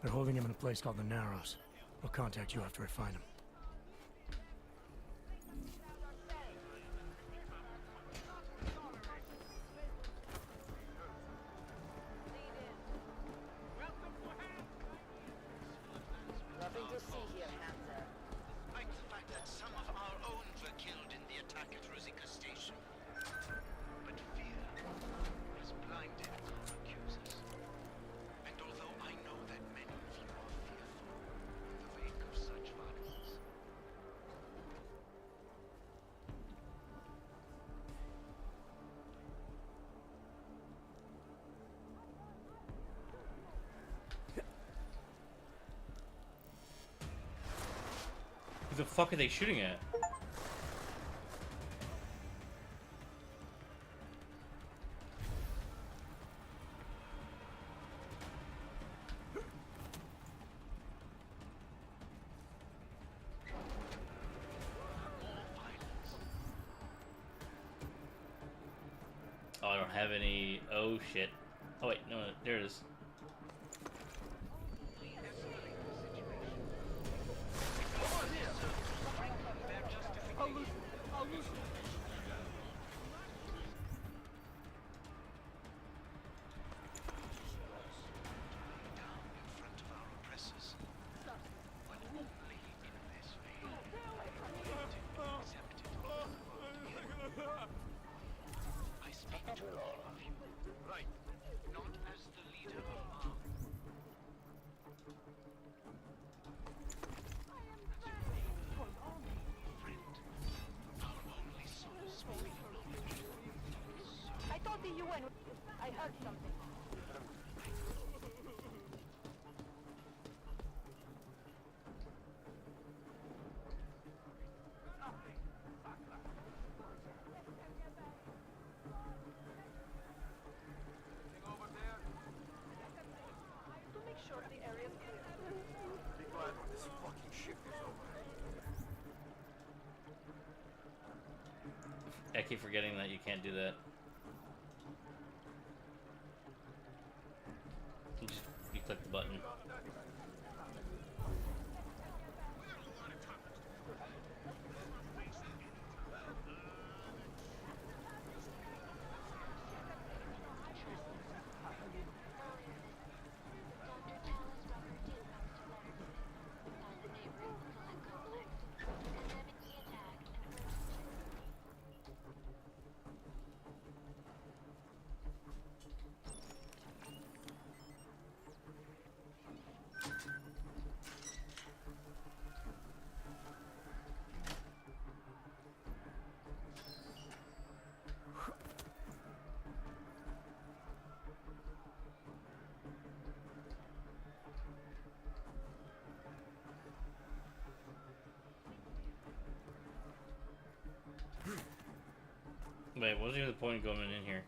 They're holding him in a place called the Narrows. I'll contact you after I find him. Nothing to see here, Hunter. Despite the fact that some of our own were killed in the attack at Rosika Station. But fear has blinded our accusers. And although I know that many of you are fearful in the wake of such violence, Who the fuck are they shooting at? Oh, I don't have any. Oh shit. Oh wait, no, there it is. I speak to all of you. Right. Not as the leader of our I thought the UN. I heard something. To make sure the area is clear. Be glad when this fucking shit is over. I keep forgetting that you can't do that. You click the button. Wait, what's even the point of going in here?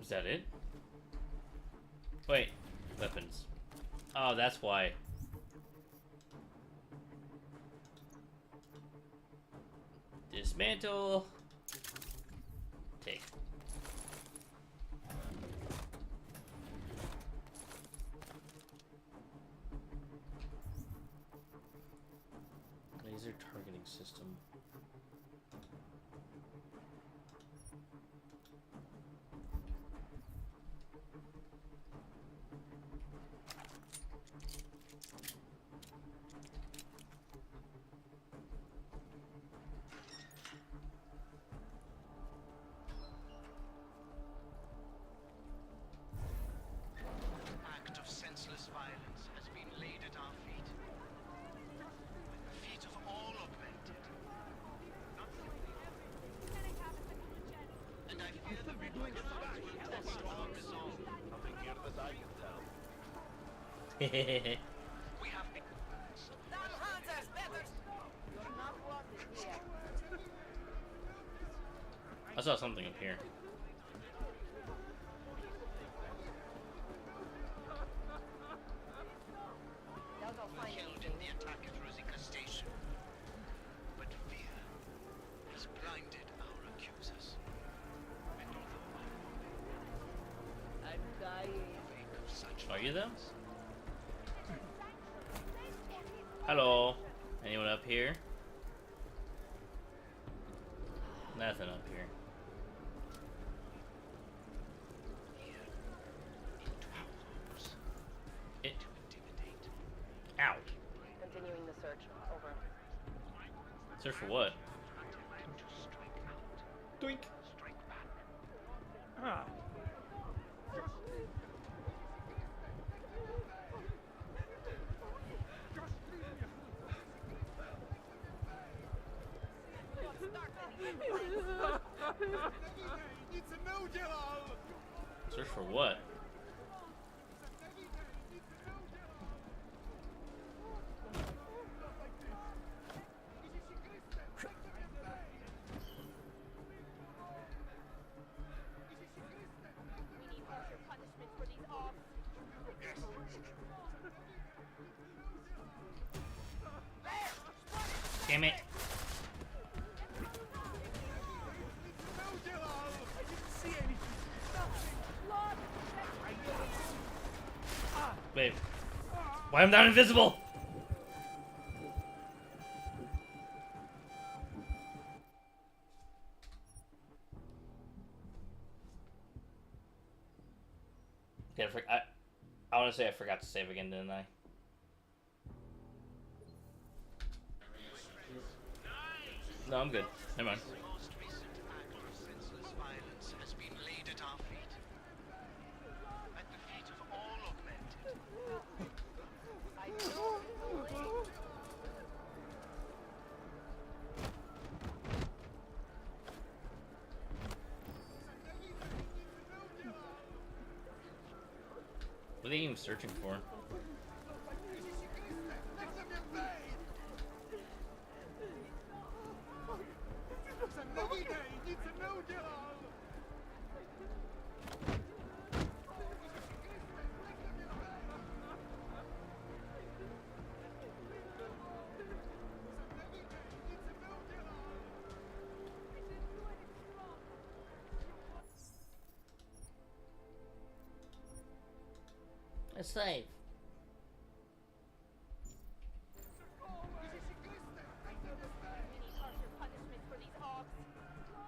Is that it? Wait, weapons. Oh, that's why. Dismantle. Take. Laser targeting system. act of senseless violence has been laid at our feet. The feet of all augmented, I saw something up here. Killed in the attack at Rosica Station. But fear has blinded our accusers. And although I'm dying. Are you them? Hello. Anyone up here? Nothing up here. It. Ow. Continuing the search. Over. Search for what? Doink. Ah. Search for what? Damn it. Wait. Why am I not invisible? Yeah, I want to say I forgot to save again, didn't I? No, I'm good. Never mind. most recent act of senseless violence has been laid at our feet. At the feet of all augmented. I know. What are they even searching for? A save.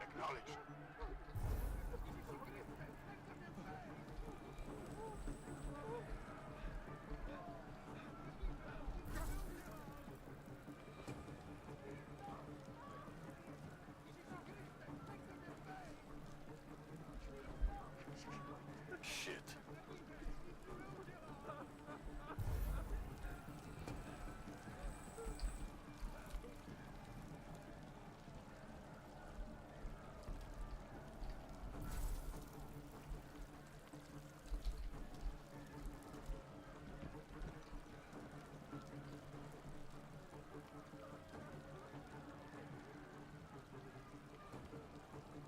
Acknowledged. Shit.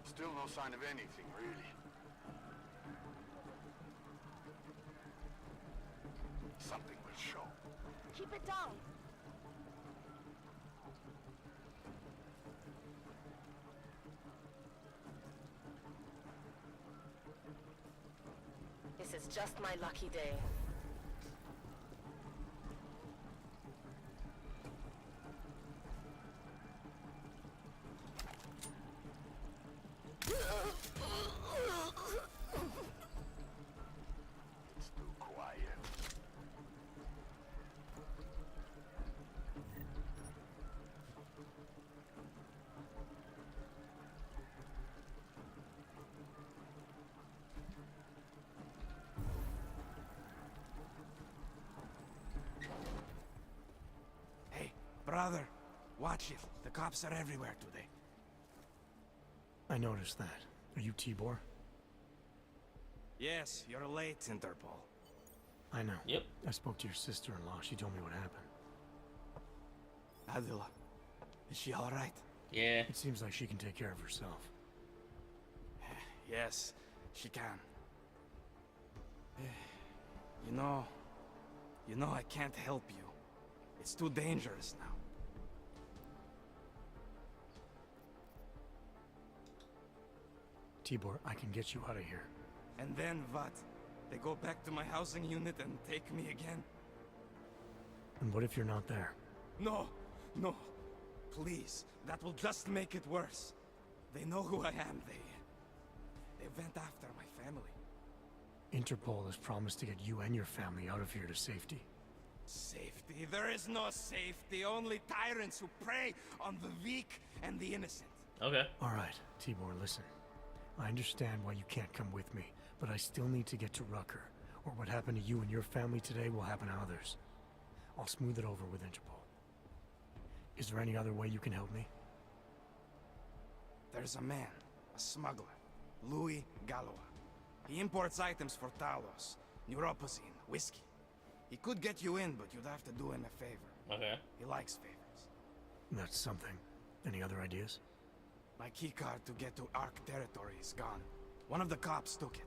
Still no sign of anything, really. Something will show. Keep it down. This is just my lucky day. It's too quiet. Hey, brother, watch it. The cops are everywhere today. I noticed that. Are you Tibor? Yes, you're late, Interpol. I know. Yep. I spoke to your sister-in-law. She told me what happened. Adela, is she all right? Yeah. It seems like she can take care of herself. Yes, she can. You know I can't help you. It's too dangerous now. Tibor, I can get you out of here. And then what? They go back to my housing unit and take me again? And what if you're not there? No, no. Please, that will just make it worse. They know who I am. They went after my family. Interpol has promised to get you and your family out of here to safety. Safety? There is no safety. Only tyrants who prey on the weak and the innocent. Okay. All right, Tibor, listen. I understand why you can't come with me, but I still need to get to Rucker, or what happened to you and your family today will happen to others. I'll smooth it over with Interpol. Is there any other way you can help me? There's a man, a smuggler, Louis Galois. He imports items for Talos, neuropozyne, whiskey. He could get you in, but you'd have to do him a favor. Okay. He likes favors. That's something. Any other ideas? My keycard to get to Ark territory is gone. One of the cops took it.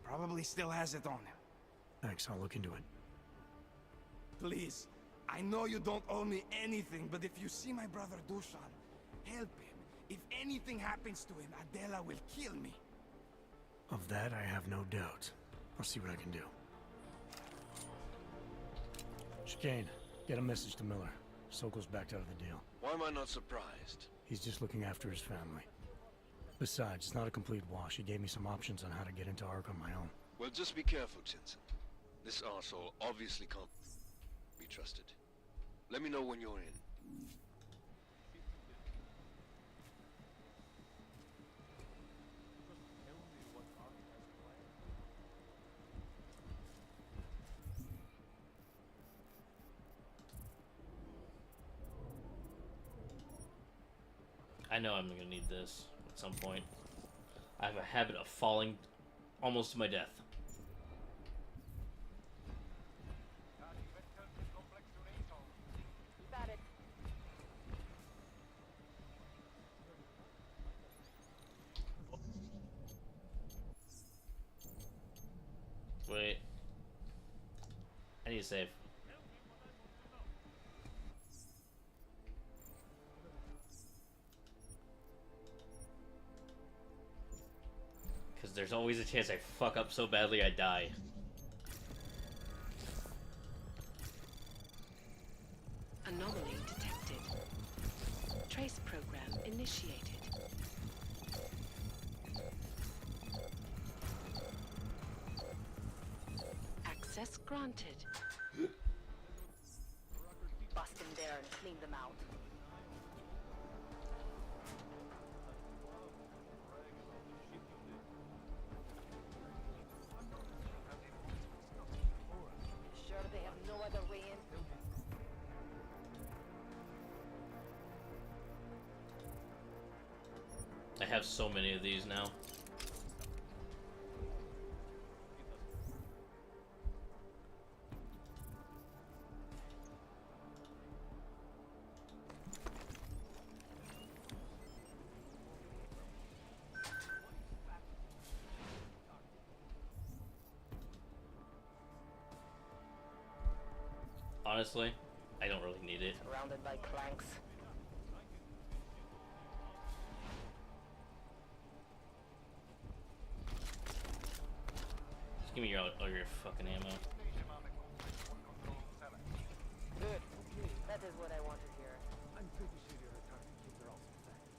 Probably still has it on him. Thanks, I'll look into it. Please, I know you don't owe me anything, but if you see my brother Dushan, help him. If anything happens to him, Adela will kill me. Of that, I have no doubt. I'll see what I can do. Chicane, get a message to Miller. Sokol's backed out of the deal. Why am I not surprised? He's just looking after his family. Besides, it's not a complete wash. He gave me some options on how to get into Ark on my own. Well, just be careful, Jensen. This arsehole obviously can't be trusted. Let me know when you're in. I know I'm gonna need this at some point. I have a habit of falling almost to my death. Got it. Wait. I need to save. Because there's always a chance I fuck up so badly I die. Anomaly detected. Trace program initiated. Access granted. Bust in there and clean them out. Sure they have no other way in? I have so many of these now. Honestly, I don't really need it. Surrounded by clanks. Just give me all your fucking ammo. Good. That is what I want to hear. I'm pretty sure you're a target keeper also, thanks.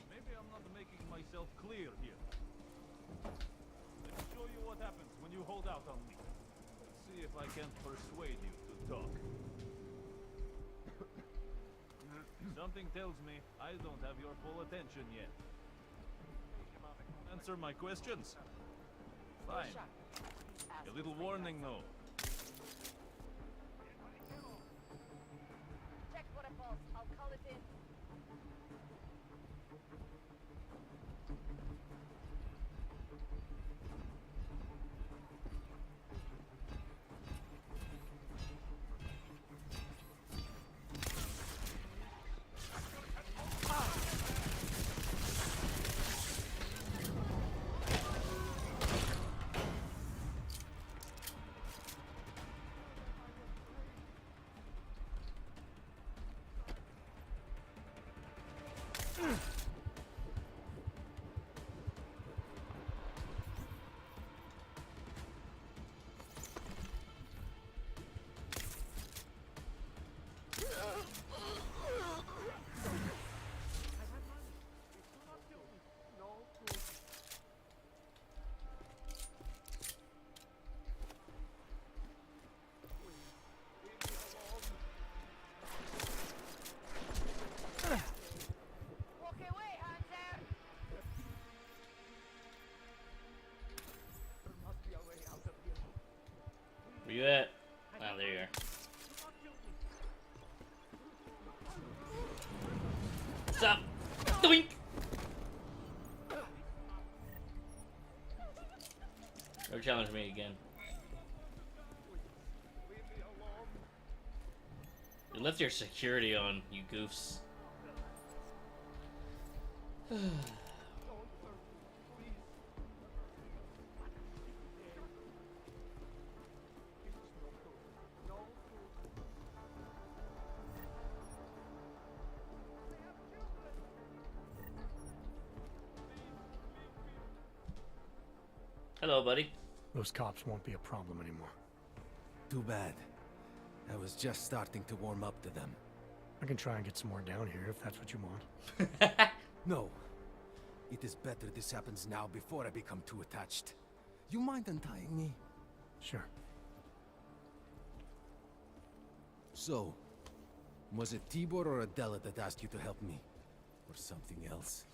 Maybe I'm not making myself clear here. Let me show you what happens when you hold out on me. Let's see if I can persuade you to talk. Something tells me I don't have your full attention yet. Answer my questions. Fine. A little warning though. Check for a pulse. I'll call it in. Where you at? Oh, there you are. What's up? Doink! Don't challenge me again. You left your security on, you goofs. Hello, buddy. Those cops won't be a problem anymore. Too bad. I was just starting to warm up to them. I can try and get some more down here if that's what you want. No. It is better this happens now before I become too attached. You mind untying me? Sure. So, was it Tibor or Adela that asked you to help me? Or something else?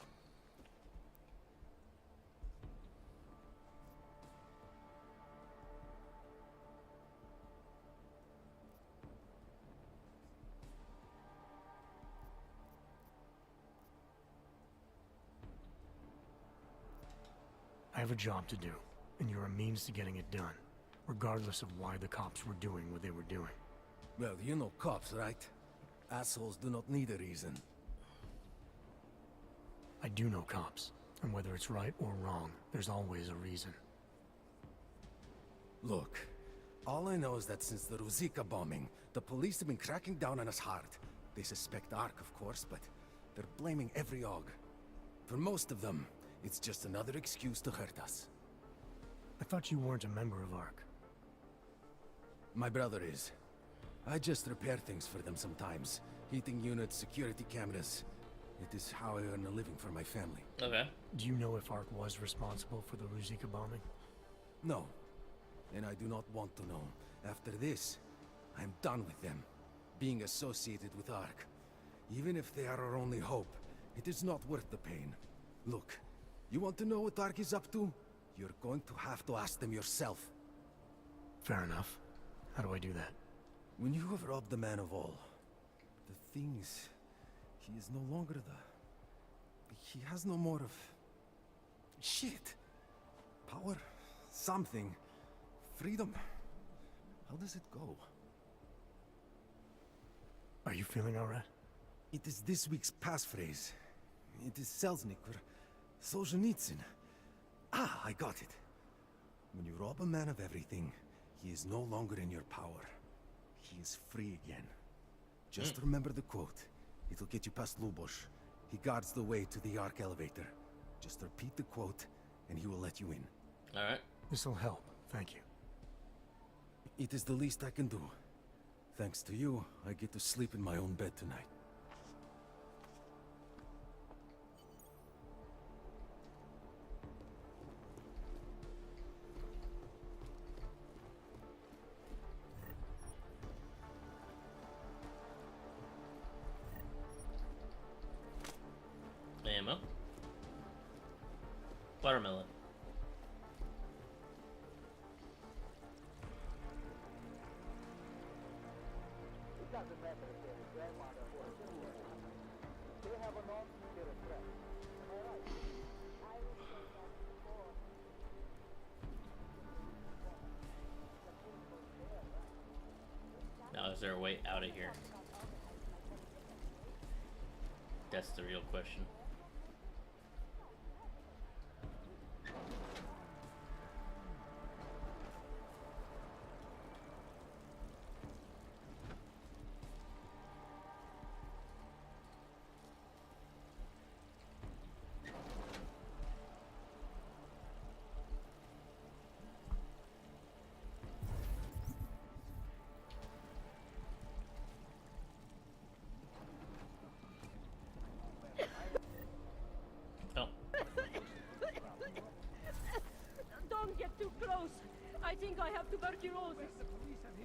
I have a job to do, and you're a means to getting it done, regardless of why the cops were doing what they were doing. Well, you know cops, right? Assholes do not need a reason. I do know cops, and whether it's right or wrong, there's always a reason. Look, all I know is that since the Ruzicka bombing, the police have been cracking down on us hard. They suspect Ark, of course, but they're blaming every AUG. For most of them, it's just another excuse to hurt us. I thought you weren't a member of Ark. My brother is. I just repair things for them sometimes. Heating units, security cameras. It is how I earn a living for my family. Okay. Do you know if Ark was responsible for the Ruzicka bombing? No. And I do not want to know. After this, I'm done with them. Being associated with Ark. Even if they are our only hope, it is not worth the pain. Look, you want to know what Ark is up to? You're going to have to ask them yourself. Fair enough. How do I do that? When you have robbed the man of all, the things... He is no longer the... He has no more of... Shit! Power? Something. Freedom. How does it go? Are you feeling alright? It is this week's passphrase. It is Selznick or Solzhenitsyn. Ah, I got it. When you rob a man of everything, he is no longer in your power. He is free again. Just remember the quote. It'll get you past Lubosh. He guards the way to the Ark elevator. Just repeat the quote, and he will let you in. Alright. This'll help. Thank you. It is the least I can do. Thanks to you, I get to sleep in my own bed tonight. Ammo. Watermelon. It doesn't matter if they're a grandmother or a sibling. They have a non, they're a threat. Am I right? I will say that before. Now, is there a way out of here? That's the real question. tuberculosis.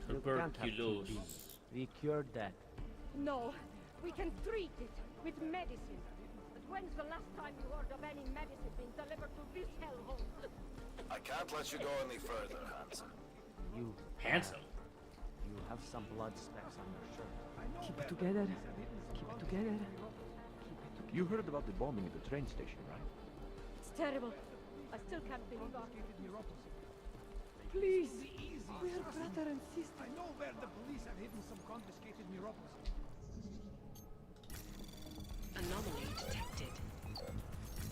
Tuberculosis. We cured that. No, we can treat it with medicine. But when's the last time you heard of any medicine being delivered to this hellhole? I can't let you go any further, Hanson. You. Handsome. You have some blood specks on your shirt. Keep it together. Keep it together. You heard about the bombing at the train station, right? It's terrible. I still can't believe it. Please, we're brother and sister. I know where the police have hidden some confiscated neuropathy. Anomaly detected.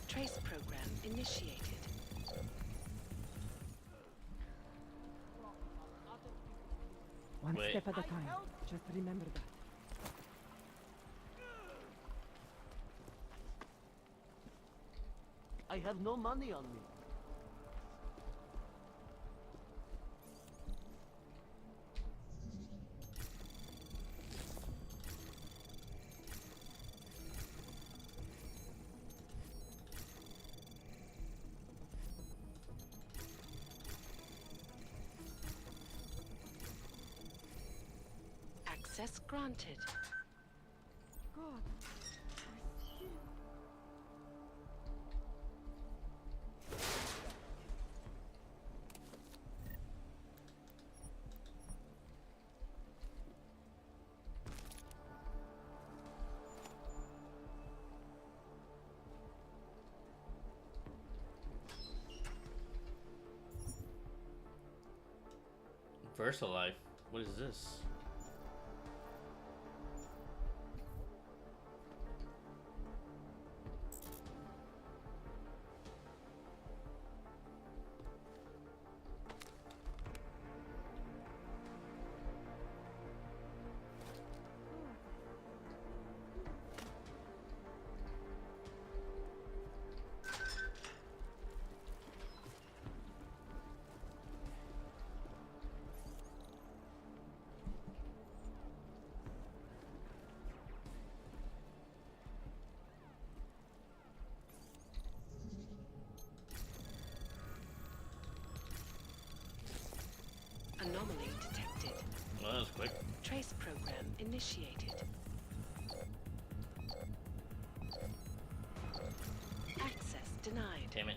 Trace program initiated. One Wait. step at a time. Just remember that. I have no money on me. Access granted. God. VersaLife. What is this? Anomaly detected. Well, that was quick. Trace program initiated. Access denied. Damn it.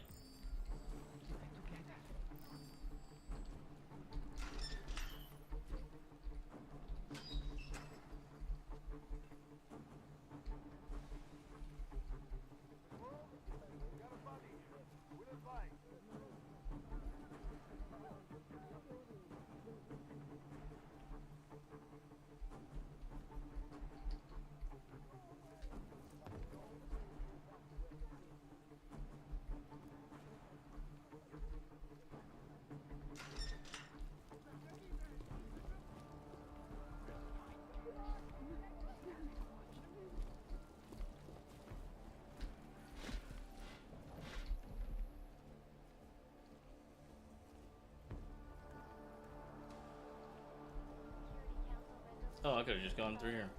Oh, I could have just gone through here.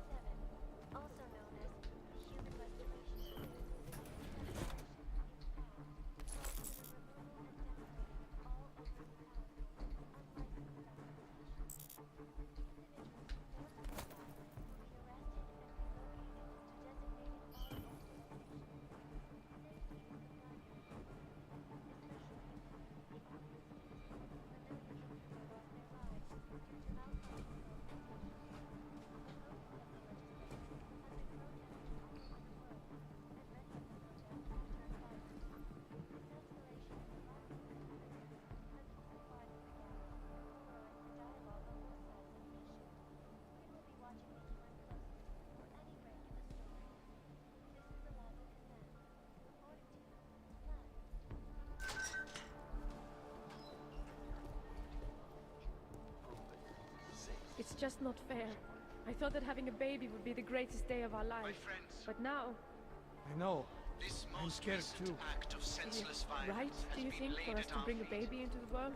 It's just not fair. I thought that having a baby would be the greatest day of our lives. But now... I know. This I'm most scared recent too. act of senseless Right, violence do has you been think, for laid us at to our bring a feet. baby into the world?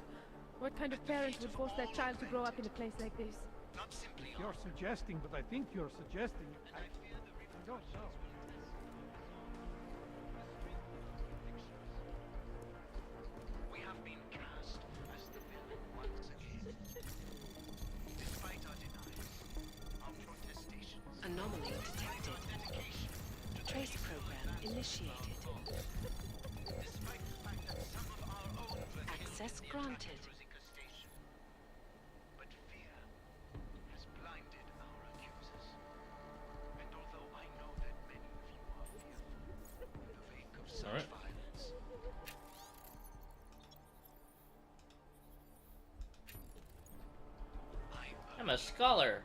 What kind of parents would force their child to grow up in a place like this? Not simply You're suggesting, but I think you're suggesting. I don't know. we have been cast as the villain once again. initiated. Despite the fact that some of our own were Access killed in the granted. attack at Rosica Station. But fear has blinded our accusers. And although I know that many of you are fearful in the wake of such Alright. violence, I'm a scholar.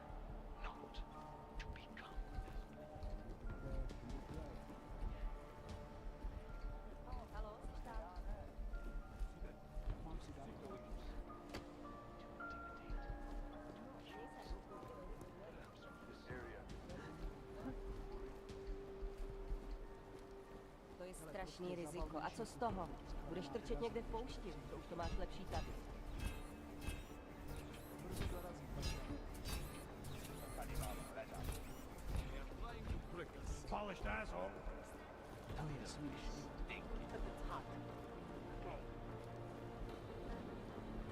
To je strašný riziko. A co z toho? Budeš trčet někde v poušti, to už to máš lepší tady. Polished asshole.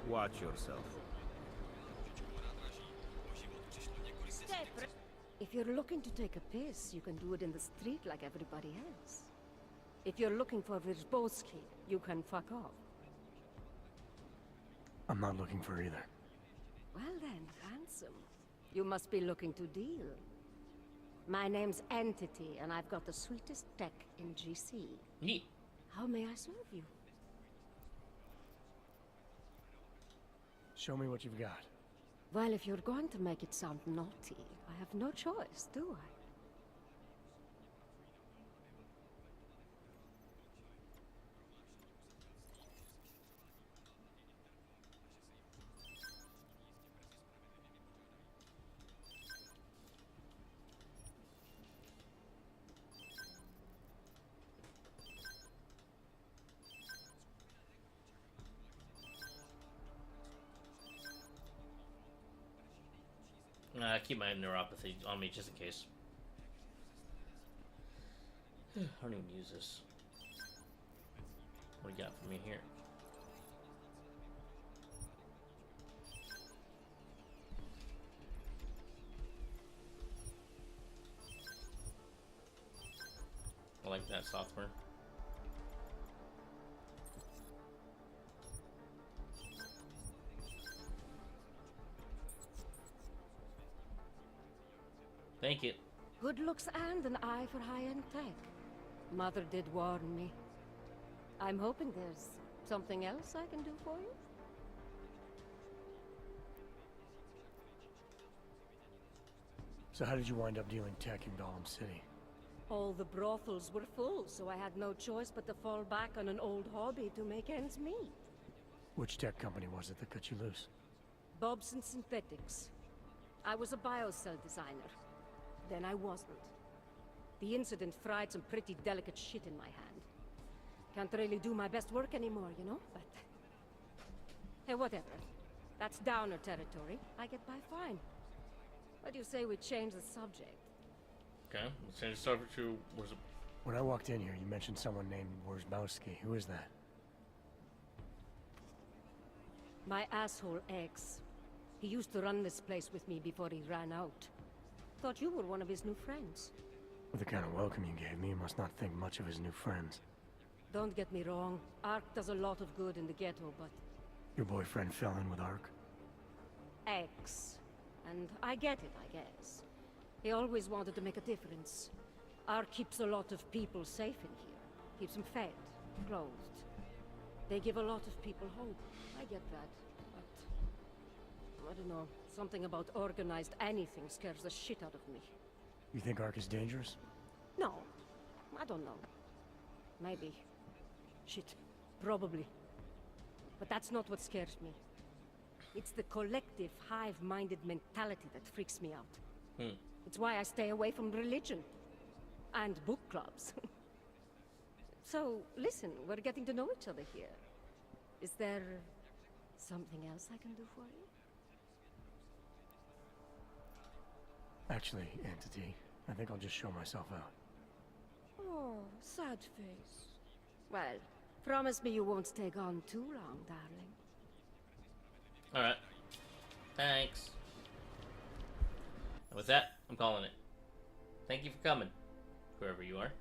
Watch yourself. If you're looking to take a piss, you can do it in the street like everybody else. If you're looking for Virzbowski, you can fuck off. I'm not looking for either. Well then, handsome. You must be looking to deal. My name's Entity, and I've got the sweetest tech in GC. Neat. How may I serve you? Show me what you've got. Well, if you're going to make it sound naughty, I have no choice, do I? Keep my neuropathy on me just in case. I don't even use this. What do you got for me here? I like that software. Thank you. Good looks and an eye for high-end tech. Mother did warn me. I'm hoping there's something else I can do for you? So how did you wind up dealing tech in Gollum City? All the brothels were full, so I had no choice but to fall back on an old hobby to make ends meet. Which tech company was it that cut you loose? Bobson Synthetics. I was a biocell designer. Then I wasn't. The incident fried some pretty delicate shit in my hand. Can't really do my best work anymore, you know? But... hey, whatever. That's downer territory. I get by fine. What do you say we change the subject? Okay, let's change the subject to... where's it? When I walked in here, you mentioned someone named Wierzbowski. Who is that? My asshole ex. He used to run this place with me before he ran out. Thought you were one of his new friends. With the kind of welcome you gave me, you must not think much of his new friends. Don't get me wrong. Ark does a lot of good in the ghetto, but... Your boyfriend fell in with Ark? Ex. And I get it, I guess. He always wanted to make a difference. Ark keeps a lot of people safe in here. Keeps them fed, clothed. They give a lot of people hope. I get that. But... I don't know. Something about organized anything scares the shit out of me. You think Ark is dangerous? No. I don't know. Maybe. Shit. Probably. But that's not what scares me. It's the collective, hive-minded mentality that freaks me out. It's why I stay away from religion. And book clubs. So, listen, we're getting to know each other here. Is there... something else I can do for you? Actually, Entity, I think I'll just show myself out. Oh, sad face. Well, promise me you won't stay gone too long, darling. Alright. Thanks. And with that, I'm calling it. Thank you for coming, whoever you are.